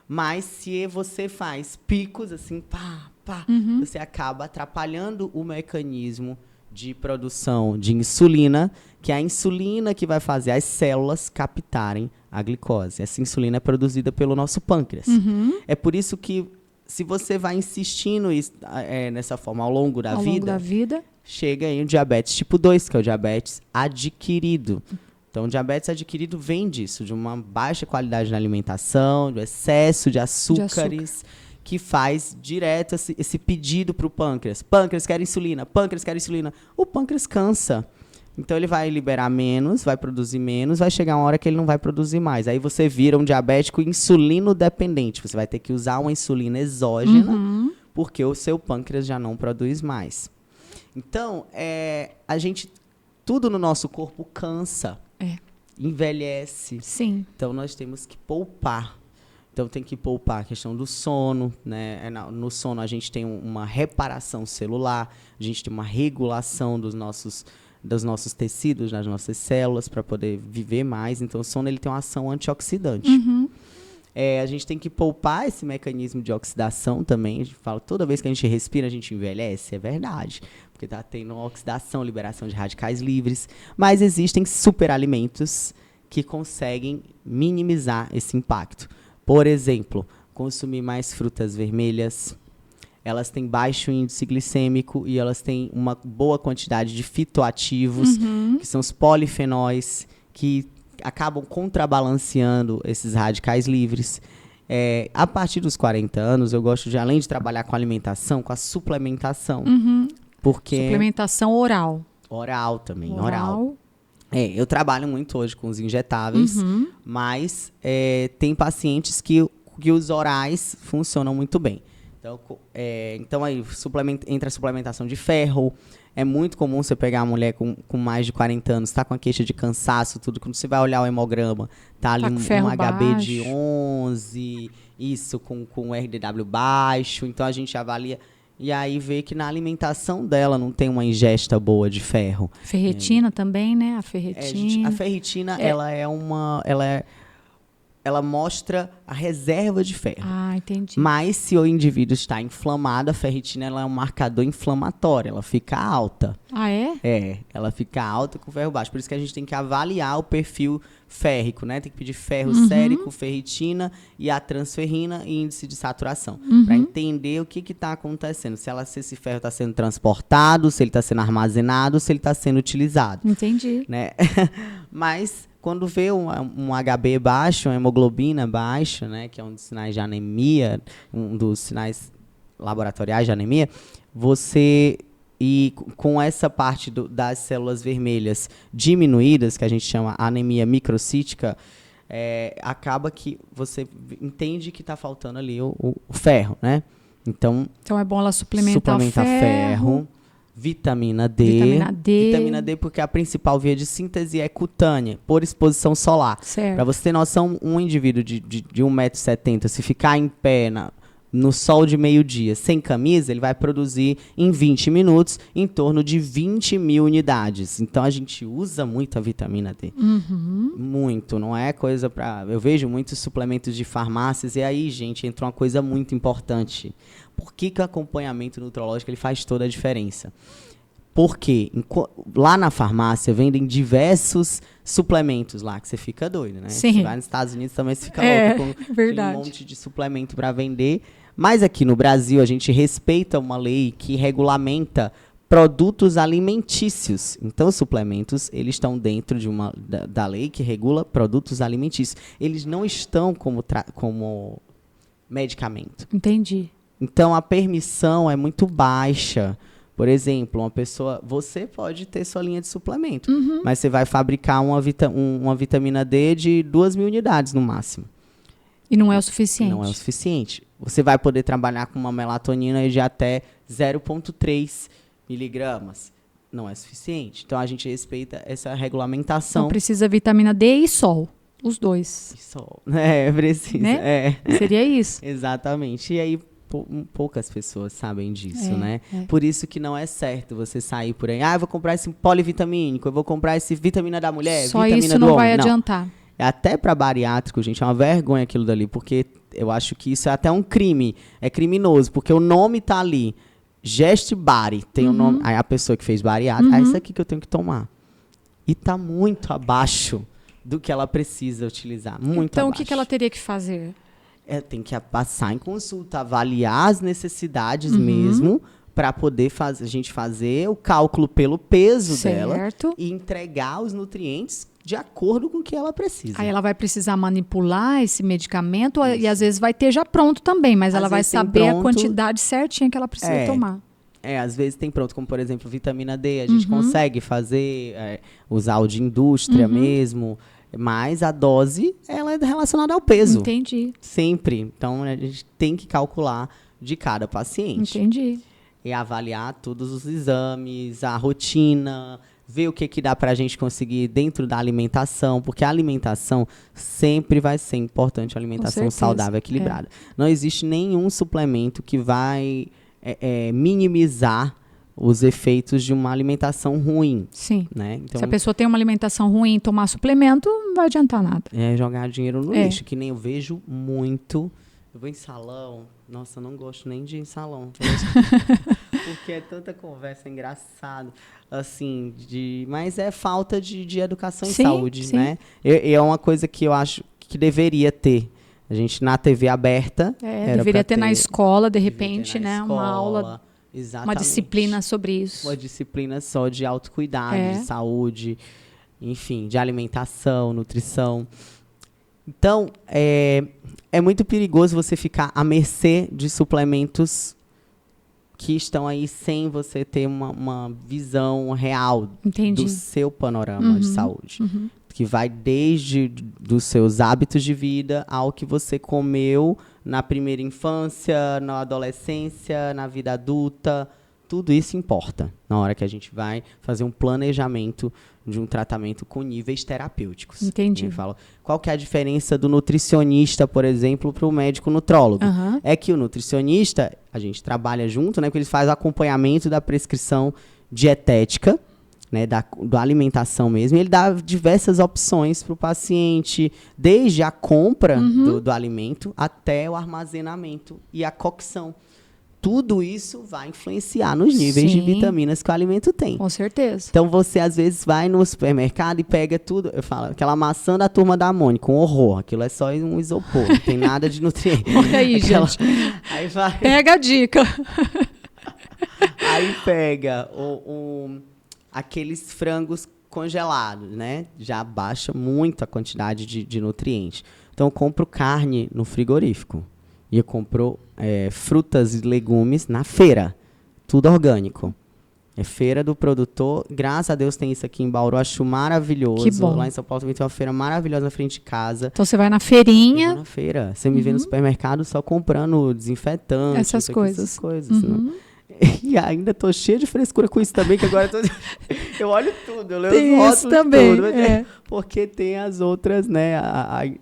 S2: Mas se você faz picos assim, você acaba atrapalhando o mecanismo de produção de insulina, que é a insulina que vai fazer as células captarem a glicose. Essa insulina é produzida pelo nosso pâncreas. É por isso que, se você vai insistindo nessa forma ao longo da vida, chega aí o diabetes tipo 2, que é o diabetes adquirido. Então, o diabetes adquirido vem disso, de uma baixa qualidade na alimentação, do excesso de açúcares, que faz direto esse pedido para o pâncreas. Pâncreas quer insulina, pâncreas quer insulina. O pâncreas cansa. Então, ele vai liberar menos, vai produzir menos, vai chegar uma hora que ele não vai produzir mais. Aí você vira um diabético insulino dependente. Você vai ter que usar uma insulina exógena, porque o seu pâncreas já não produz mais. Então, tudo no nosso corpo cansa, envelhece.
S1: Sim.
S2: Então, nós temos que poupar. Então, tem que poupar a questão do sono, né? No sono, a gente tem uma reparação celular, a gente tem uma regulação dos nossos tecidos, das nossas células, para poder viver mais. Então, o sono ele tem uma ação antioxidante. A gente tem que poupar esse mecanismo de oxidação também. A gente fala, toda vez que a gente respira, a gente envelhece. É verdade, porque está tendo oxidação, liberação de radicais livres. Mas existem superalimentos que conseguem minimizar esse impacto. Por exemplo, consumir mais frutas vermelhas. Elas têm baixo índice glicêmico e elas têm uma boa quantidade de fitoativos, que são os polifenóis, que acabam contrabalanceando esses radicais livres. A partir dos 40 anos, eu gosto de, além de trabalhar com alimentação, com a suplementação. Porque
S1: suplementação oral.
S2: Oral também, oral. Eu trabalho muito hoje com os injetáveis, mas tem pacientes que os orais funcionam muito bem. Então aí entra a suplementação de ferro. É muito comum você pegar uma mulher com mais de 40 anos, tá com a queixa de cansaço, tudo. Quando você vai olhar o hemograma, tá ali um HB de 11, isso, com RDW baixo. Então a gente avalia e aí vê que na alimentação dela não tem uma ingesta boa de ferro.
S1: Ferritina também, né? A ferritina.
S2: A ferritina, ela mostra a reserva de ferro.
S1: Ah, entendi.
S2: Mas se o indivíduo está inflamado, a ferritina ela é um marcador inflamatório, ela fica alta.
S1: Ah, é?
S2: Ela fica alta com ferro baixo. Por isso que a gente tem que avaliar o perfil férrico, né? Tem que pedir ferro sérico, ferritina e a transferrina e índice de saturação. Para entender o que está acontecendo. Se esse ferro está sendo transportado, se ele está sendo armazenado, se ele está sendo utilizado.
S1: Entendi.
S2: Né? Mas quando vê um HB baixo, uma hemoglobina baixa, né, que é um dos sinais de anemia, um dos sinais laboratoriais de anemia, você... E com essa parte das células vermelhas diminuídas, que a gente chama anemia microcítica, acaba que você entende que está faltando ali o ferro, né? Então
S1: é bom ela suplementar
S2: ferro, vitamina D. Vitamina D porque a principal via de síntese é cutânea, por exposição solar. Para você ter noção, um indivíduo de 1,70 m, se ficar em pé no sol de meio-dia, sem camisa, ele vai produzir em 20 minutos em torno de 20 mil unidades. Então, a gente usa muito a vitamina D. Muito, não é coisa para... Eu vejo muitos suplementos de farmácias e aí, gente, entra uma coisa muito importante. Por que o acompanhamento nutrológico ele faz toda a diferença? Porque lá na farmácia vendem diversos suplementos lá, que você fica doido, né?
S1: Sim.
S2: Você vai nos Estados Unidos também, você fica louco com
S1: verdade.
S2: Um monte de suplemento para vender. Mas aqui no Brasil, a gente respeita uma lei que regulamenta produtos alimentícios. Então, os suplementos, eles estão dentro da lei que regula produtos alimentícios. Eles não estão como medicamento.
S1: Entendi.
S2: Então, a permissão é muito baixa. Por exemplo, você pode ter sua linha de suplemento, mas você vai fabricar uma vitamina D de 2.000 unidades no máximo.
S1: E não é o suficiente.
S2: Não é o suficiente. Você vai poder trabalhar com uma melatonina de até 0,3 miligramas. Não é suficiente. Então, a gente respeita essa regulamentação.
S1: Então, precisa vitamina D e sol. Os dois.
S2: E sol. Precisa.
S1: Né? Seria isso.
S2: Exatamente. E aí, poucas pessoas sabem disso, né? Por isso que não é certo você sair por aí. Eu vou comprar esse polivitamínico, eu vou comprar esse vitamina da mulher,
S1: só
S2: vitamina
S1: isso
S2: do
S1: não
S2: homem.
S1: vai adiantar.
S2: Até para bariátrico, gente, é uma vergonha aquilo dali, porque eu acho que isso é até um crime. É criminoso, porque o nome tá ali. Gest Bari, tem o nome. Aí a pessoa que fez bariátrica, é isso aqui que eu tenho que tomar. E tá muito abaixo do que ela precisa utilizar. Muito
S1: então,
S2: abaixo.
S1: o que ela teria que fazer?
S2: Tem que passar em consulta, avaliar as necessidades mesmo, para poder a gente fazer o cálculo pelo peso dela e entregar os nutrientes de acordo com o que ela precisa.
S1: Aí ela vai precisar manipular esse medicamento e às vezes vai ter já pronto também, mas ela vai saber a quantidade certinha que ela precisa tomar.
S2: Às vezes tem pronto, como por exemplo vitamina D, a gente consegue fazer, usar o de indústria mesmo, mas a dose ela é relacionada ao peso.
S1: Entendi.
S2: Sempre. Então a gente tem que calcular de cada paciente.
S1: Entendi.
S2: E avaliar todos os exames, a rotina, ver o que dá para a gente conseguir dentro da alimentação, porque a alimentação sempre vai ser importante, a alimentação saudável, equilibrada. Não existe nenhum suplemento que vai minimizar os efeitos de uma alimentação ruim.
S1: Sim.
S2: Né? Então,
S1: se a pessoa tem uma alimentação ruim e tomar suplemento, não vai adiantar nada.
S2: É jogar dinheiro no lixo, que nem eu vejo muito. Eu vou em salão. Nossa, eu não gosto nem de ir em salão. Porque é tanta conversa engraçada. Assim, mas é falta de educação em saúde, né? É uma coisa que eu acho que deveria ter. A gente, na TV aberta...
S1: deveria ter na escola, de repente, né?
S2: Escola,
S1: uma aula, uma disciplina sobre isso.
S2: Uma disciplina só de autocuidado, de saúde, enfim, de alimentação, nutrição. Então, é muito perigoso você ficar à mercê de suplementos que estão aí sem você ter uma visão real do seu panorama de saúde. Que vai desde dos seus hábitos de vida ao que você comeu na primeira infância, na adolescência, na vida adulta. Tudo isso importa na hora que a gente vai fazer um planejamento de um tratamento com níveis terapêuticos.
S1: Entendi.
S2: Eu falo, qual que é a diferença do nutricionista, por exemplo, para o médico nutrólogo? É que o nutricionista, a gente trabalha junto, né? Porque ele faz o acompanhamento da prescrição dietética, né, da alimentação mesmo, e ele dá diversas opções para o paciente, desde a compra do alimento até o armazenamento e a cocção. Tudo isso vai influenciar nos níveis de vitaminas que o alimento tem.
S1: Com certeza.
S2: Então, você, às vezes, vai no supermercado e pega tudo. Eu falo, aquela maçã da Turma da Mônica, um horror. Aquilo é só um isopor, não tem nada de nutriente.
S1: Olha aí, gente.
S2: Aí vai...
S1: Pega a dica.
S2: Aí pega aqueles frangos congelados, né? Já baixa muito a quantidade de nutrientes. Então, eu compro carne no frigorífico. e comprou frutas e legumes na feira. Tudo orgânico. É feira do produtor. Graças a Deus tem isso aqui em Bauru. Acho maravilhoso.
S1: Que bom.
S2: Lá em São Paulo também tem uma feira maravilhosa na frente de casa.
S1: Então você vai na
S2: Eu
S1: feirinha.
S2: vou na feira. Você me vê no supermercado só comprando desinfetante.
S1: Essas coisas.
S2: Essas coisas. Né? E ainda tô cheia de frescura com isso também, que agora eu olho tudo, eu leio
S1: Tem
S2: os rótulos
S1: isso também,
S2: tudo.
S1: é.
S2: Porque tem as outras, né?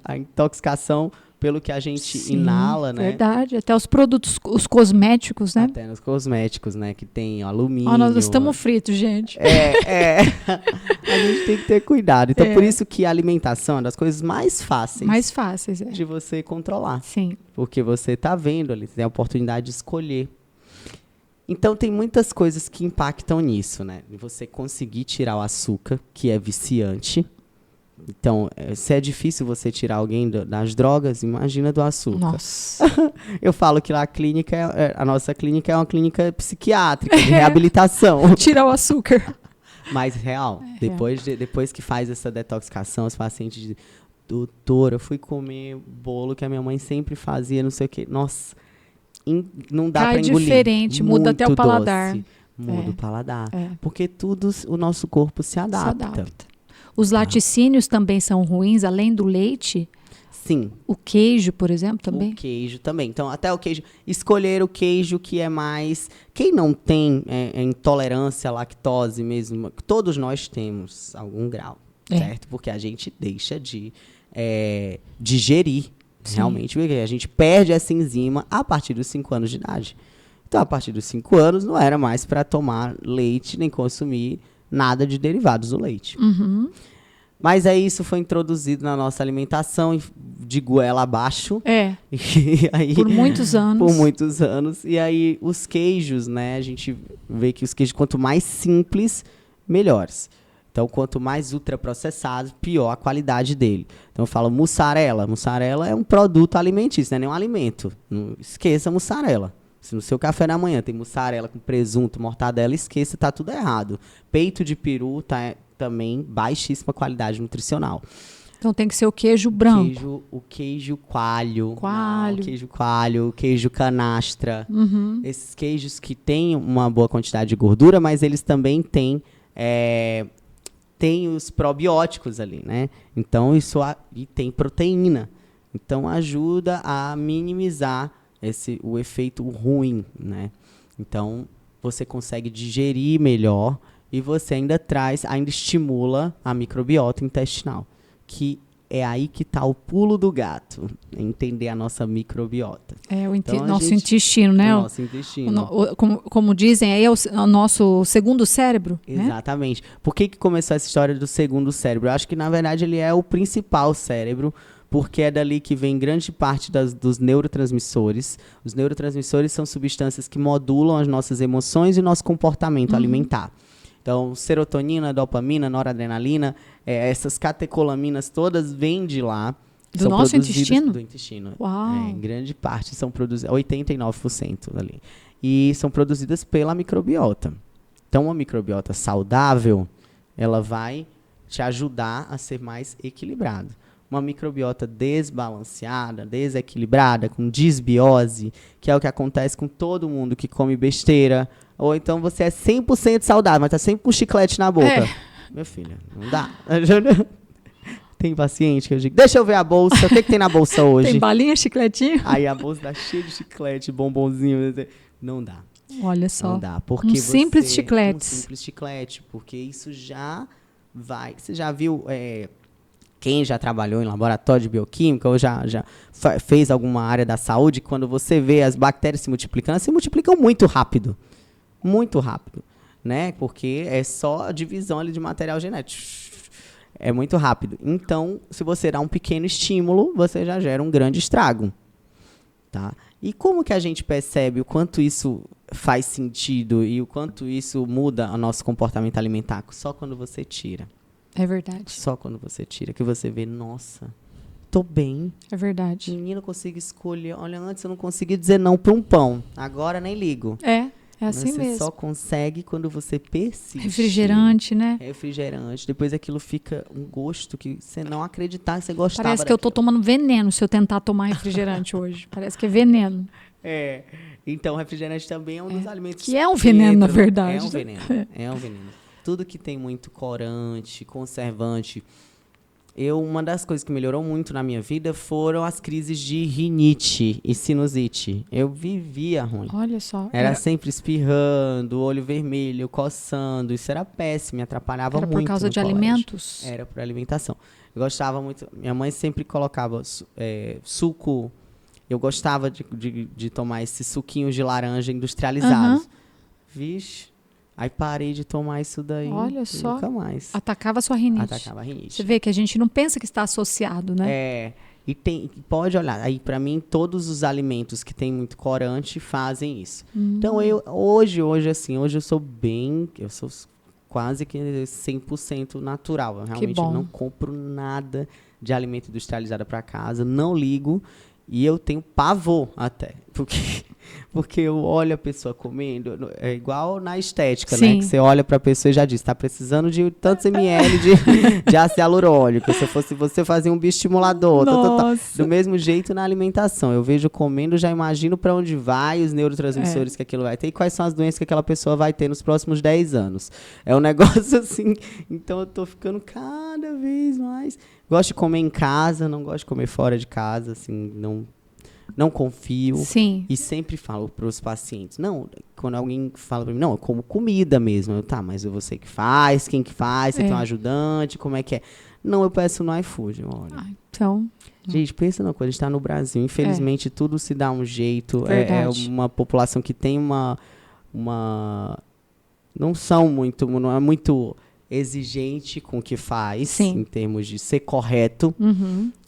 S2: A intoxicação pelo que a gente
S1: Sim,
S2: inala, né?
S1: Verdade. Até os produtos, os cosméticos, né?
S2: Até nos cosméticos, né? Que tem alumínio.
S1: Ó, nós estamos fritos, gente.
S2: A gente tem que ter cuidado. Então, por isso que a alimentação é uma das coisas mais fáceis.
S1: Mais fáceis,
S2: de você controlar.
S1: Sim.
S2: Porque você está vendo ali, você tem a oportunidade de escolher. Então, tem muitas coisas que impactam nisso, né? Você conseguir tirar o açúcar, que é viciante. Então, se é difícil você tirar alguém das drogas, imagina do açúcar.
S1: Nossa.
S2: Eu falo que lá a nossa clínica é uma clínica psiquiátrica, de reabilitação.
S1: Tirar o açúcar.
S2: Mas, real, depois que faz essa detoxicação, os pacientes dizem, doutora, eu fui comer bolo que a minha mãe sempre fazia, não sei o quê. Nossa, não dá para engolir.
S1: Diferente, muda até o paladar.
S2: Doce, muda o paladar. Porque tudo, o nosso corpo se adapta.
S1: Os laticínios também são ruins, além do leite?
S2: Sim.
S1: O queijo, por exemplo, também?
S2: O queijo também. Então, até o queijo. Escolher o queijo que é mais... Quem não tem intolerância à lactose mesmo, todos nós temos algum grau, certo? Porque a gente deixa de digerir, realmente. Porque a gente perde essa enzima a partir dos 5 anos de idade. Então, a partir dos 5 anos, não era mais para tomar leite nem consumir nada de derivados do leite.
S1: Uhum.
S2: Mas aí isso foi introduzido na nossa alimentação de goela abaixo.
S1: E aí, por muitos anos.
S2: Por muitos anos. E aí os queijos, né? A gente vê que os queijos, quanto mais simples, melhores. Então, quanto mais ultraprocessado, pior a qualidade dele. Então, eu falo mussarela. Mussarela é um produto alimentício, não é nem um alimento. Não esqueça mussarela. Se no seu café da manhã tem mussarela com presunto, mortadela, esqueça, tá tudo errado. Peito de peru tá também baixíssima qualidade nutricional.
S1: Então tem que ser o queijo branco.
S2: O queijo coalho.
S1: Coalho.
S2: Não, queijo coalho, queijo canastra.
S1: Uhum.
S2: Esses queijos que têm uma boa quantidade de gordura, mas eles também têm os probióticos ali, né? Então, e tem proteína. Então, ajuda a minimizar o efeito ruim, né? Então, você consegue digerir melhor e você ainda estimula a microbiota intestinal, que é aí que está o pulo do gato, entender a nossa microbiota.
S1: Nosso intestino, né?
S2: O nosso intestino.
S1: Como dizem, aí é o nosso segundo cérebro,
S2: Exatamente. Né? Por que começou essa história do segundo cérebro? Eu acho que, na verdade, ele é o principal cérebro, porque é dali que vem grande parte dos neurotransmissores. Os neurotransmissores são substâncias que modulam as nossas emoções e nosso comportamento alimentar. Então, serotonina, dopamina, noradrenalina, essas catecolaminas todas vêm de lá.
S1: Do nosso intestino?
S2: Do intestino.
S1: Uau!
S2: Em grande parte são produzidas, 89% ali. E são produzidas pela microbiota. Então, uma microbiota saudável, ela vai te ajudar a ser mais equilibrado. Uma microbiota desbalanceada, desequilibrada, com disbiose, que é o que acontece com todo mundo que come besteira. Ou então você é 100% saudável, mas tá sempre com chiclete na boca. Meu filho, não dá. Tem paciente que eu digo, deixa eu ver a bolsa, o que tem na bolsa hoje?
S1: Tem balinha, chicletinho?
S2: Aí a bolsa tá cheia de chiclete, bombonzinho. Não dá.
S1: Olha só.
S2: Não dá. Porque
S1: simples chiclete.
S2: Simples chiclete, porque isso já vai... Você já viu... Quem já trabalhou em laboratório de bioquímica ou já fez alguma área da saúde, quando você vê as bactérias se multiplicando, elas se multiplicam muito rápido. Muito rápido. Né? Porque é só a divisão ali de material genético. É muito rápido. Então, se você dá um pequeno estímulo, você já gera um grande estrago. Tá? E como que a gente percebe o quanto isso faz sentido e o quanto isso muda o nosso comportamento alimentar? Só quando você tira.
S1: É verdade.
S2: Só quando você tira, que você vê, nossa, tô bem.
S1: É verdade.
S2: Menino, eu consigo escolher. Olha, antes eu não conseguia dizer não para um pão. Agora nem ligo.
S1: É assim
S2: Você
S1: mesmo.
S2: só consegue quando você persiste.
S1: Refrigerante, né?
S2: Refrigerante. Depois aquilo fica um gosto que você não acreditar que você gostava
S1: Parece que eu tô
S2: daquilo.
S1: tomando veneno se eu tentar tomar refrigerante hoje. Parece que é veneno.
S2: Então, refrigerante também é um dos alimentos
S1: Que é um veneno, na
S2: entra no-
S1: verdade.
S2: É um veneno. É um veneno. Tudo que tem muito corante, conservante. Uma das coisas que melhorou muito na minha vida foram as crises de rinite e sinusite. Eu vivia ruim.
S1: Olha só.
S2: Era sempre espirrando, olho vermelho, coçando. Isso era péssimo, me atrapalhava
S1: Era
S2: muito
S1: por causa
S2: no
S1: de
S2: colégio.
S1: alimentos?
S2: Era por alimentação. Eu gostava muito. Minha mãe sempre colocava suco. Eu gostava de tomar esses suquinhos de laranja industrializados. Vixe. Aí parei de tomar isso daí.
S1: Olha
S2: e
S1: só.
S2: nunca mais.
S1: Atacava a sua rinite.
S2: Atacava a rinite.
S1: Você vê que a gente não pensa que está associado, né?
S2: E pode olhar, aí para mim todos os alimentos que tem muito corante fazem isso. Então hoje eu sou quase que 100% natural. Eu realmente
S1: bom.
S2: não compro nada de alimento industrializado para casa, não ligo e eu tenho pavor até, porque eu olho a pessoa comendo, é igual na estética,
S1: Sim.
S2: né? Que você olha para a pessoa e já diz, está precisando de tantos ml de ácido hialurônico. Se eu fosse você, fazia um bioestimulador.
S1: Nossa.
S2: Do mesmo jeito na alimentação. Eu vejo comendo, já imagino para onde vai, os neurotransmissores que aquilo vai ter e quais são as doenças que aquela pessoa vai ter nos próximos 10 anos. É um negócio assim. Então eu tô ficando cada vez mais. Gosto de comer em casa, não gosto de comer fora de casa, assim, não confio.
S1: Sim.
S2: E sempre falo para os pacientes, não, quando alguém fala para mim, não, eu como comida mesmo. Mas você que faz, quem que faz, você tem um ajudante, como é que é? Não, eu peço no iFood, olha.
S1: Então...
S2: Gente, pensa numa coisa, a gente está no Brasil, infelizmente tudo se dá um jeito. É uma população que tem uma não é muito exigente com o que faz,
S1: Sim.
S2: em termos de ser correto,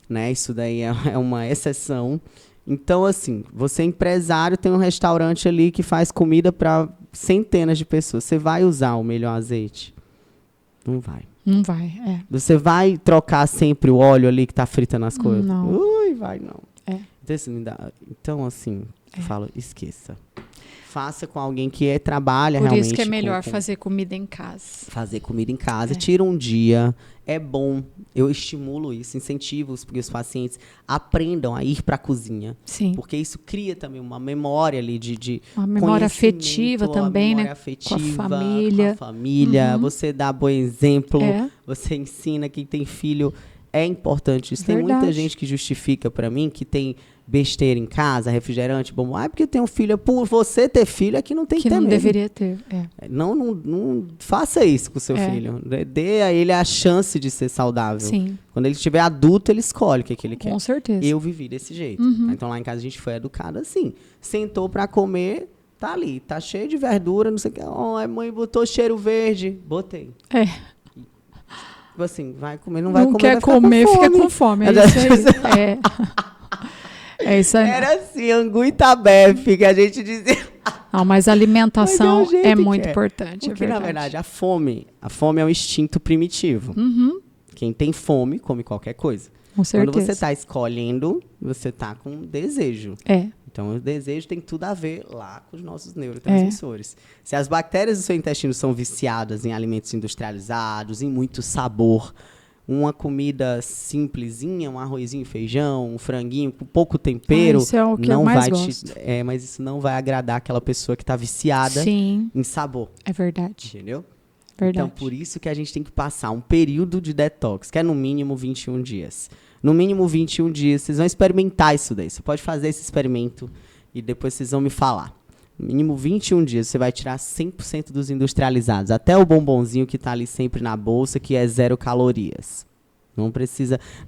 S2: né? Isso daí é uma exceção. Então, assim, você é empresário, tem um restaurante ali que faz comida para centenas de pessoas. Você vai usar o melhor azeite? Não vai.
S1: Não vai,
S2: Você vai trocar sempre o óleo ali que tá fritando as coisas?
S1: Não.
S2: Vai não. Então, assim, eu falo, esqueça. Faça com alguém que trabalha
S1: Por
S2: realmente.
S1: isso que é melhor fazer comida em casa.
S2: Fazer comida em casa. Tira um dia. É bom. Eu estimulo isso, incentivo os pacientes aprendam a ir para a cozinha.
S1: Sim.
S2: Porque isso cria também uma memória ali de
S1: uma memória afetiva também,
S2: memória
S1: né?
S2: afetiva,
S1: com a família.
S2: Você dá bom exemplo. Você ensina quem tem filho. É importante isso.
S1: Verdade.
S2: Tem muita gente que justifica para mim que tem besteira em casa, refrigerante, bom, porque tem um filho. Por você ter filho é que não tem que ter
S1: não
S2: mesmo.
S1: Deveria ter.
S2: Não faça isso com o seu filho. Dê a ele a chance de ser saudável.
S1: Sim.
S2: Quando ele estiver adulto, ele escolhe o que ele quer.
S1: Com certeza.
S2: Eu vivi desse jeito. Então lá em casa a gente foi educado assim. Sentou para comer, tá ali, tá cheio de verdura, não sei o que. A mãe botou cheiro verde. Botei. Tipo assim, vai comer, não vai comer,
S1: quer
S2: vai ficar
S1: comer,
S2: com fome.
S1: fica com fome. É isso aí. É isso aí.
S2: Era assim, angu e tabefe, que a gente dizia.
S1: Não, mas a alimentação
S2: Mas
S1: é muito importante.
S2: Porque, na verdade, a fome é um instinto primitivo. Quem tem fome, come qualquer coisa.
S1: Com certeza.
S2: Quando você está escolhendo, você está com desejo. Então, o desejo tem tudo a ver lá com os nossos neurotransmissores. Se as bactérias do seu intestino são viciadas em alimentos industrializados, em muito sabor, uma comida simplesinha, um arrozinho e feijão, um franguinho com pouco tempero,
S1: isso é o que
S2: não
S1: eu mais
S2: vai
S1: gosto.
S2: mas isso não vai agradar aquela pessoa que está viciada em sabor.
S1: É verdade.
S2: Entendeu?
S1: Verdade.
S2: Então, por isso que a gente tem que passar um período de detox, que é no mínimo 21 dias. No mínimo 21 dias, vocês vão experimentar isso daí. Você pode fazer esse experimento e depois vocês vão me falar. No mínimo 21 dias, você vai tirar 100% dos industrializados. Até o bombonzinho que está ali sempre na bolsa, que é 0 calorias.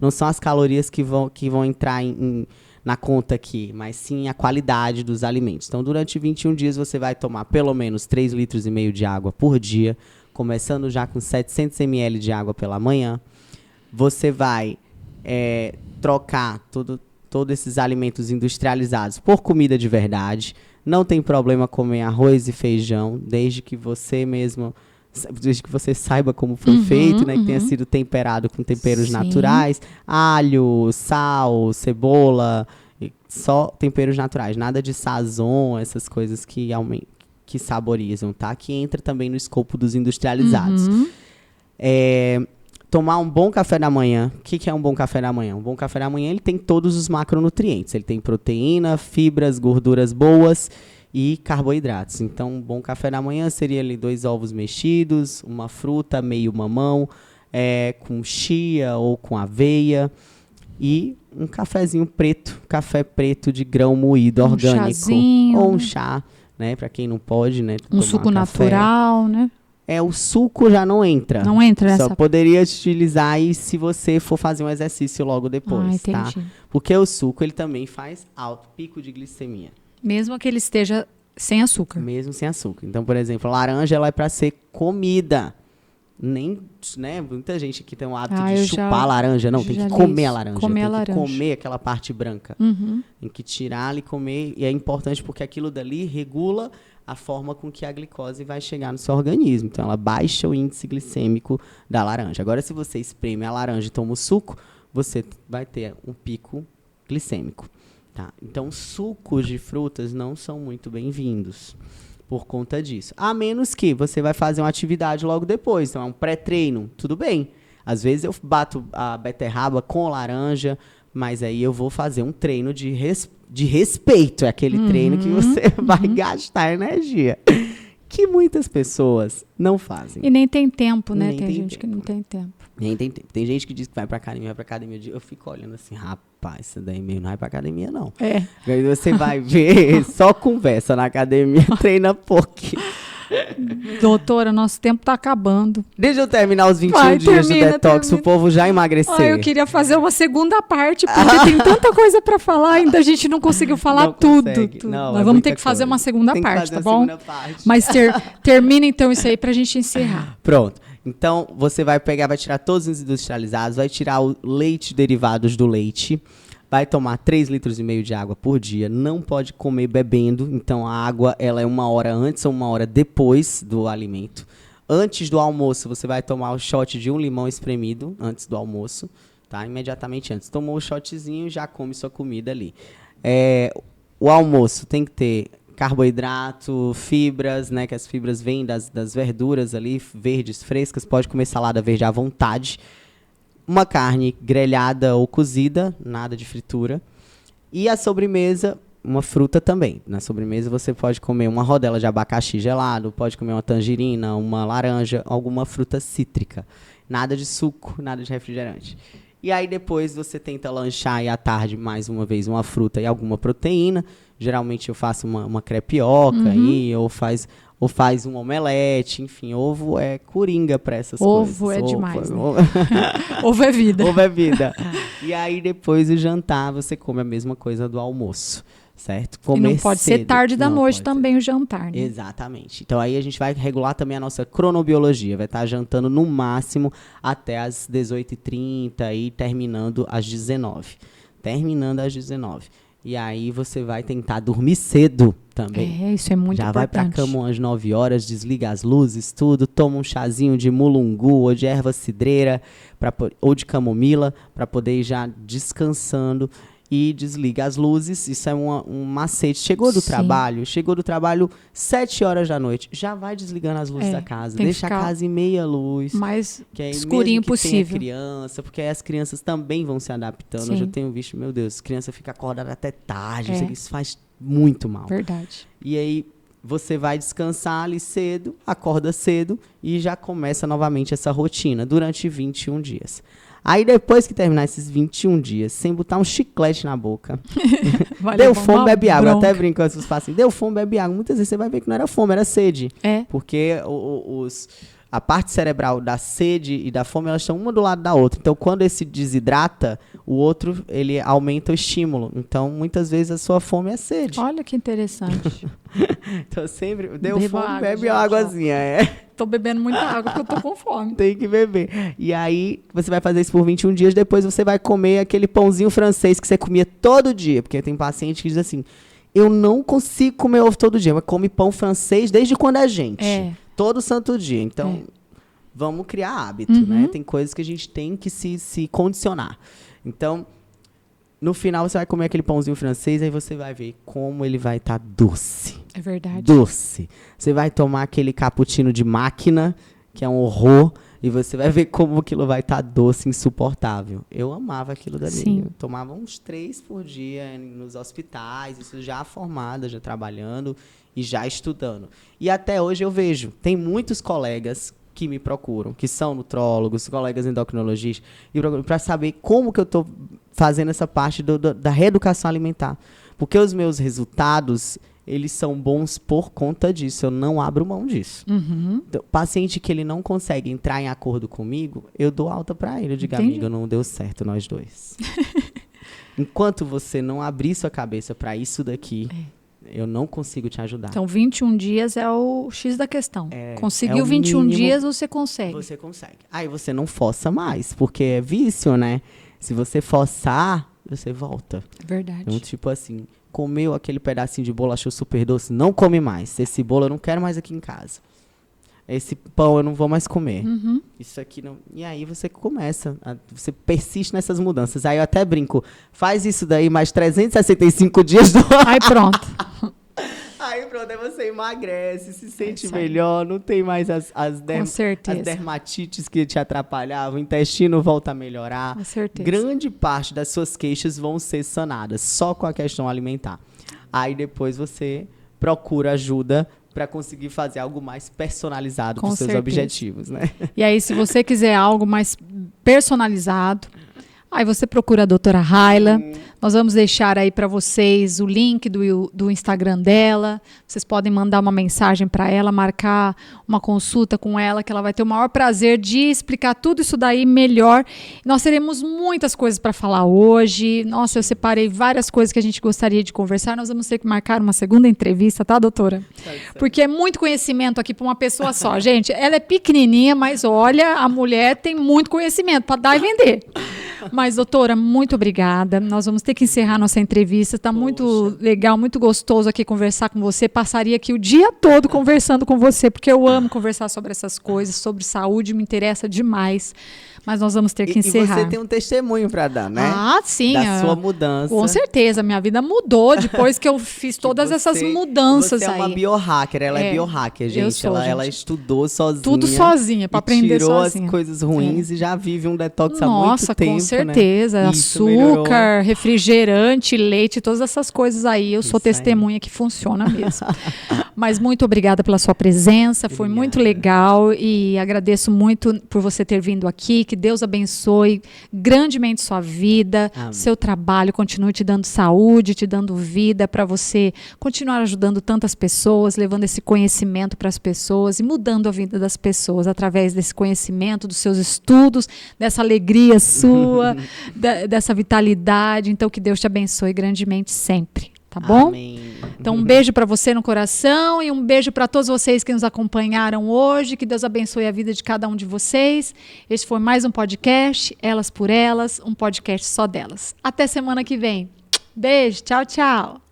S2: Não são as calorias que vão entrar na conta aqui, mas sim a qualidade dos alimentos. Então, durante 21 dias, você vai tomar pelo menos 3,5 litros de água por dia, começando já com 700 ml de água pela manhã. Você vai trocar todos esses alimentos industrializados por comida de verdade. Não tem problema comer arroz e feijão, desde que você saiba como foi feito, né? Que tenha sido temperado com temperos naturais. Alho, sal, cebola, só temperos naturais. Nada de sazon, essas coisas que que saborizam, tá? Que entra também no escopo dos industrializados. Tomar um bom café da manhã. O que é um bom café da manhã? Um bom café da manhã, ele tem todos os macronutrientes. Ele tem proteína, fibras, gorduras boas e carboidratos. Então, um bom café da manhã seria ali 2 ovos mexidos, uma fruta, meio mamão, com chia ou com aveia e um cafezinho preto, café preto de grão moído orgânico.
S1: Chazinho,
S2: ou um
S1: né?
S2: chá, né? Para quem não pode, né?
S1: Um suco natural, né?
S2: O suco já não entra.
S1: Não entra nessa...
S2: Só poderia utilizar aí se você for fazer um exercício logo depois, tá?
S1: Entendi.
S2: Porque o suco, ele também faz alto pico de glicemia.
S1: Mesmo que ele esteja sem açúcar.
S2: Mesmo sem açúcar. Então, por exemplo, a laranja, ela é para ser comida. Nem, né? Muita gente aqui tem o hábito de chupar a laranja. Não, tem que comer a laranja. Tem que comer aquela parte branca. Tem que tirá-la e comer. E é importante porque aquilo dali regula a forma com que a glicose vai chegar no seu organismo. Então, ela baixa o índice glicêmico da laranja. Agora, se você espreme a laranja e toma o suco, você vai ter um pico glicêmico. Tá? Então, sucos de frutas não são muito bem-vindos por conta disso. A menos que você vai fazer uma atividade logo depois. Então, é um pré-treino. Tudo bem. Às vezes, eu bato a beterraba com laranja, mas aí eu vou fazer um treino de respeito. É aquele treino que você vai gastar energia. Que muitas pessoas não fazem.
S1: E nem tem tempo, né?
S2: Nem
S1: Tem
S2: tem
S1: gente que não tem tempo.
S2: Nem tem tempo. Tem gente que diz que vai pra academia. Eu fico olhando assim, rapaz, isso daí mesmo não vai pra academia, não. Aí você vai ver, só conversa na academia, treina pouquinho.
S1: Doutora, nosso tempo tá acabando.
S2: Deixa eu terminar os 21 dias do detox, o povo já emagrecer.
S1: Eu queria fazer uma segunda parte, porque tem tanta coisa pra falar, ainda a gente não conseguiu falar
S2: Não
S1: tudo.
S2: consegue. Não,
S1: Nós vamos ter que fazer uma segunda parte, tá bom? Mas termina então isso aí pra gente encerrar.
S2: Pronto. Então, você vai pegar, vai tirar todos os industrializados, vai tirar o leite derivados do leite, vai tomar 3,5 litros de água por dia, não pode comer bebendo, então a água ela é 1 hora antes ou 1 hora depois do alimento. Antes do almoço, você vai tomar o shot de um limão espremido, antes do almoço, tá? Imediatamente antes. Tomou o shotzinho, já come sua comida ali. O almoço tem que ter carboidrato, fibras, né? Que as fibras vêm das verduras ali, verdes, frescas. Pode comer salada verde à vontade. Uma carne grelhada ou cozida, nada de fritura. E a sobremesa, uma fruta também. Na sobremesa você pode comer uma rodela de abacaxi gelado, pode comer uma tangerina, uma laranja, alguma fruta cítrica. Nada de suco, nada de refrigerante. E aí depois você tenta lanchar aí à tarde, mais uma vez, uma fruta e alguma proteína. Geralmente eu faço uma crepioca aí, ou faz um omelete, enfim, ovo é coringa para essas coisas.
S1: Ovo é demais, né? Ovo é vida.
S2: Ovo é vida. E aí depois do jantar você come a mesma coisa do almoço, certo? Comer
S1: e não pode
S2: cedo.
S1: ser tarde da noite também o jantar, né?
S2: Exatamente. Então aí a gente vai regular também a nossa cronobiologia, vai estar jantando no máximo até as 18h30 e terminando às 19h. Terminando às 19h. E aí você vai tentar dormir cedo também.
S1: Isso é muito importante.
S2: Já vai pra cama às 9 horas, desliga as luzes, tudo, toma um chazinho de mulungu ou de erva cidreira ou de camomila para poder ir já descansando e desliga as luzes. Isso é um macete. Chegou do trabalho 7 horas da noite, já vai desligando as luzes da casa. Deixa a casa em meia luz.
S1: Mais
S2: que aí,
S1: escurinho
S2: mesmo que
S1: possível.
S2: Tenha criança, porque aí as crianças também vão se adaptando.
S1: Sim.
S2: Eu já tenho visto, meu Deus, criança fica acordada até tarde. Isso faz muito mal.
S1: Verdade.
S2: E aí você vai descansar ali cedo, acorda cedo e já começa novamente essa rotina durante 21 dias. Aí depois que terminar esses 21 dias, sem botar um chiclete na boca, deu fome, bebe água. Eu até brinco, as pessoas falam assim, deu fome, bebe água. Muitas vezes você vai ver que não era fome, era sede. Porque a parte cerebral da sede e da fome, elas estão uma do lado da outra. Então, quando esse desidrata, o outro, ele aumenta o estímulo. Então, muitas vezes, a sua fome é sede.
S1: Olha que interessante.
S2: Então, sempre, deu
S1: Beba
S2: fome,
S1: água,
S2: bebe
S1: gente,
S2: uma águazinha.
S1: Tô bebendo muita água porque eu tô com fome.
S2: Tem que beber. E aí, você vai fazer isso por 21 dias, depois você vai comer aquele pãozinho francês que você comia todo dia. Porque tem paciente que diz assim, eu não consigo comer ovo todo dia, mas come pão francês desde quando é gente. Todo santo dia. Então, vamos criar hábito, né? Tem coisas que a gente tem que se condicionar. Então, No final, você vai comer aquele pãozinho francês, aí você vai ver como ele vai estar doce.
S1: É verdade.
S2: Doce. Você vai tomar aquele cappuccino de máquina, que é um horror, e você vai ver como aquilo vai estar doce, insuportável. Eu amava aquilo dali.
S1: Sim.
S2: Eu tomava uns 3 por dia nos hospitais, isso já formada, já trabalhando e já estudando. E até hoje eu vejo, tem muitos colegas que me procuram, que são nutrólogos, colegas endocrinologistas, para saber como que eu estou fazendo essa parte da reeducação alimentar. Porque os meus resultados, eles são bons por conta disso. Eu não abro mão disso.
S1: Uhum.
S2: Então, paciente que ele não consegue entrar em acordo comigo, eu dou alta para ele. Eu digo,
S1: Entendi.
S2: amiga, não deu certo nós dois. Enquanto você não abrir sua cabeça para isso daqui, eu não consigo te ajudar.
S1: Então, 21 dias é o X da questão. Conseguiu
S2: é o
S1: 21
S2: mínimo.
S1: dias, você consegue.
S2: Você consegue. Aí você não força mais, porque é vício, né? Se você forçar, você volta.
S1: É verdade.
S2: Então, tipo assim, comeu aquele pedacinho de bolo, achou super doce, não come mais. Esse bolo eu não quero mais aqui em casa. Esse pão eu não vou mais comer.
S1: Uhum.
S2: Isso aqui não... E aí você começa, você persiste nessas mudanças. Aí eu até brinco, faz isso daí mais 365 dias do ano.
S1: Aí pronto.
S2: Aí pronto, aí você emagrece, se sente
S1: isso aí.
S2: melhor, não tem mais as
S1: Com certeza.
S2: dermatites que te atrapalhavam, o intestino volta a melhorar.
S1: Com certeza.
S2: Grande parte das suas queixas vão ser sanadas, só com a questão alimentar. Aí depois você procura ajuda para conseguir fazer algo mais personalizado para os seus objetivos, né?
S1: E aí, se você quiser algo mais personalizado, aí você procura a doutora Raila. Nós vamos deixar aí para vocês o link do Instagram dela. Vocês podem mandar uma mensagem para ela, marcar uma consulta com ela, que ela vai ter o maior prazer de explicar tudo isso daí melhor. Nós teremos muitas coisas para falar hoje. Nossa, eu separei várias coisas que a gente gostaria de conversar. Nós vamos ter que marcar uma segunda entrevista, tá, doutora? Porque é muito conhecimento aqui para uma pessoa só. Gente, ela é pequenininha, mas olha, a mulher tem muito conhecimento para dar e vender. Mas, doutora, muito obrigada. Nós vamos ter que encerrar nossa entrevista. Está muito legal, muito gostoso aqui conversar com você. Passaria aqui o dia todo conversando com você, porque eu amo conversar sobre essas coisas, sobre saúde, me interessa demais. Mas nós vamos ter que encerrar.
S2: E você tem um testemunho para dar, né?
S1: Ah, sim.
S2: Da sua mudança.
S1: Com certeza. Minha vida mudou depois que eu fiz todas essas mudanças aí.
S2: Você é uma biohacker. Ela é biohacker, gente.
S1: Eu sou,
S2: ela
S1: gente.
S2: estudou sozinha.
S1: Tudo sozinha, para aprender
S2: tirou
S1: sozinha.
S2: as coisas ruins e já vive um detox há muito tempo,
S1: com certeza.
S2: Né?
S1: Açúcar, refrigerante, leite, todas essas coisas aí. Eu sou testemunha que funciona mesmo. Mas muito obrigada pela sua presença. Foi muito legal e agradeço muito por você ter vindo aqui. Que Deus abençoe grandemente sua vida, seu trabalho, continue te dando saúde, te dando vida para você continuar ajudando tantas pessoas, levando esse conhecimento para as pessoas e mudando a vida das pessoas através desse conhecimento, dos seus estudos, dessa alegria sua, dessa vitalidade. Então, que Deus te abençoe grandemente sempre. Tá bom?
S2: Amém.
S1: Então, um beijo para você no coração e um beijo para todos vocês que nos acompanharam hoje. Que Deus abençoe a vida de cada um de vocês. Este foi mais um podcast, Elas por Elas, um podcast só delas. Até semana que vem. Beijo, tchau, tchau.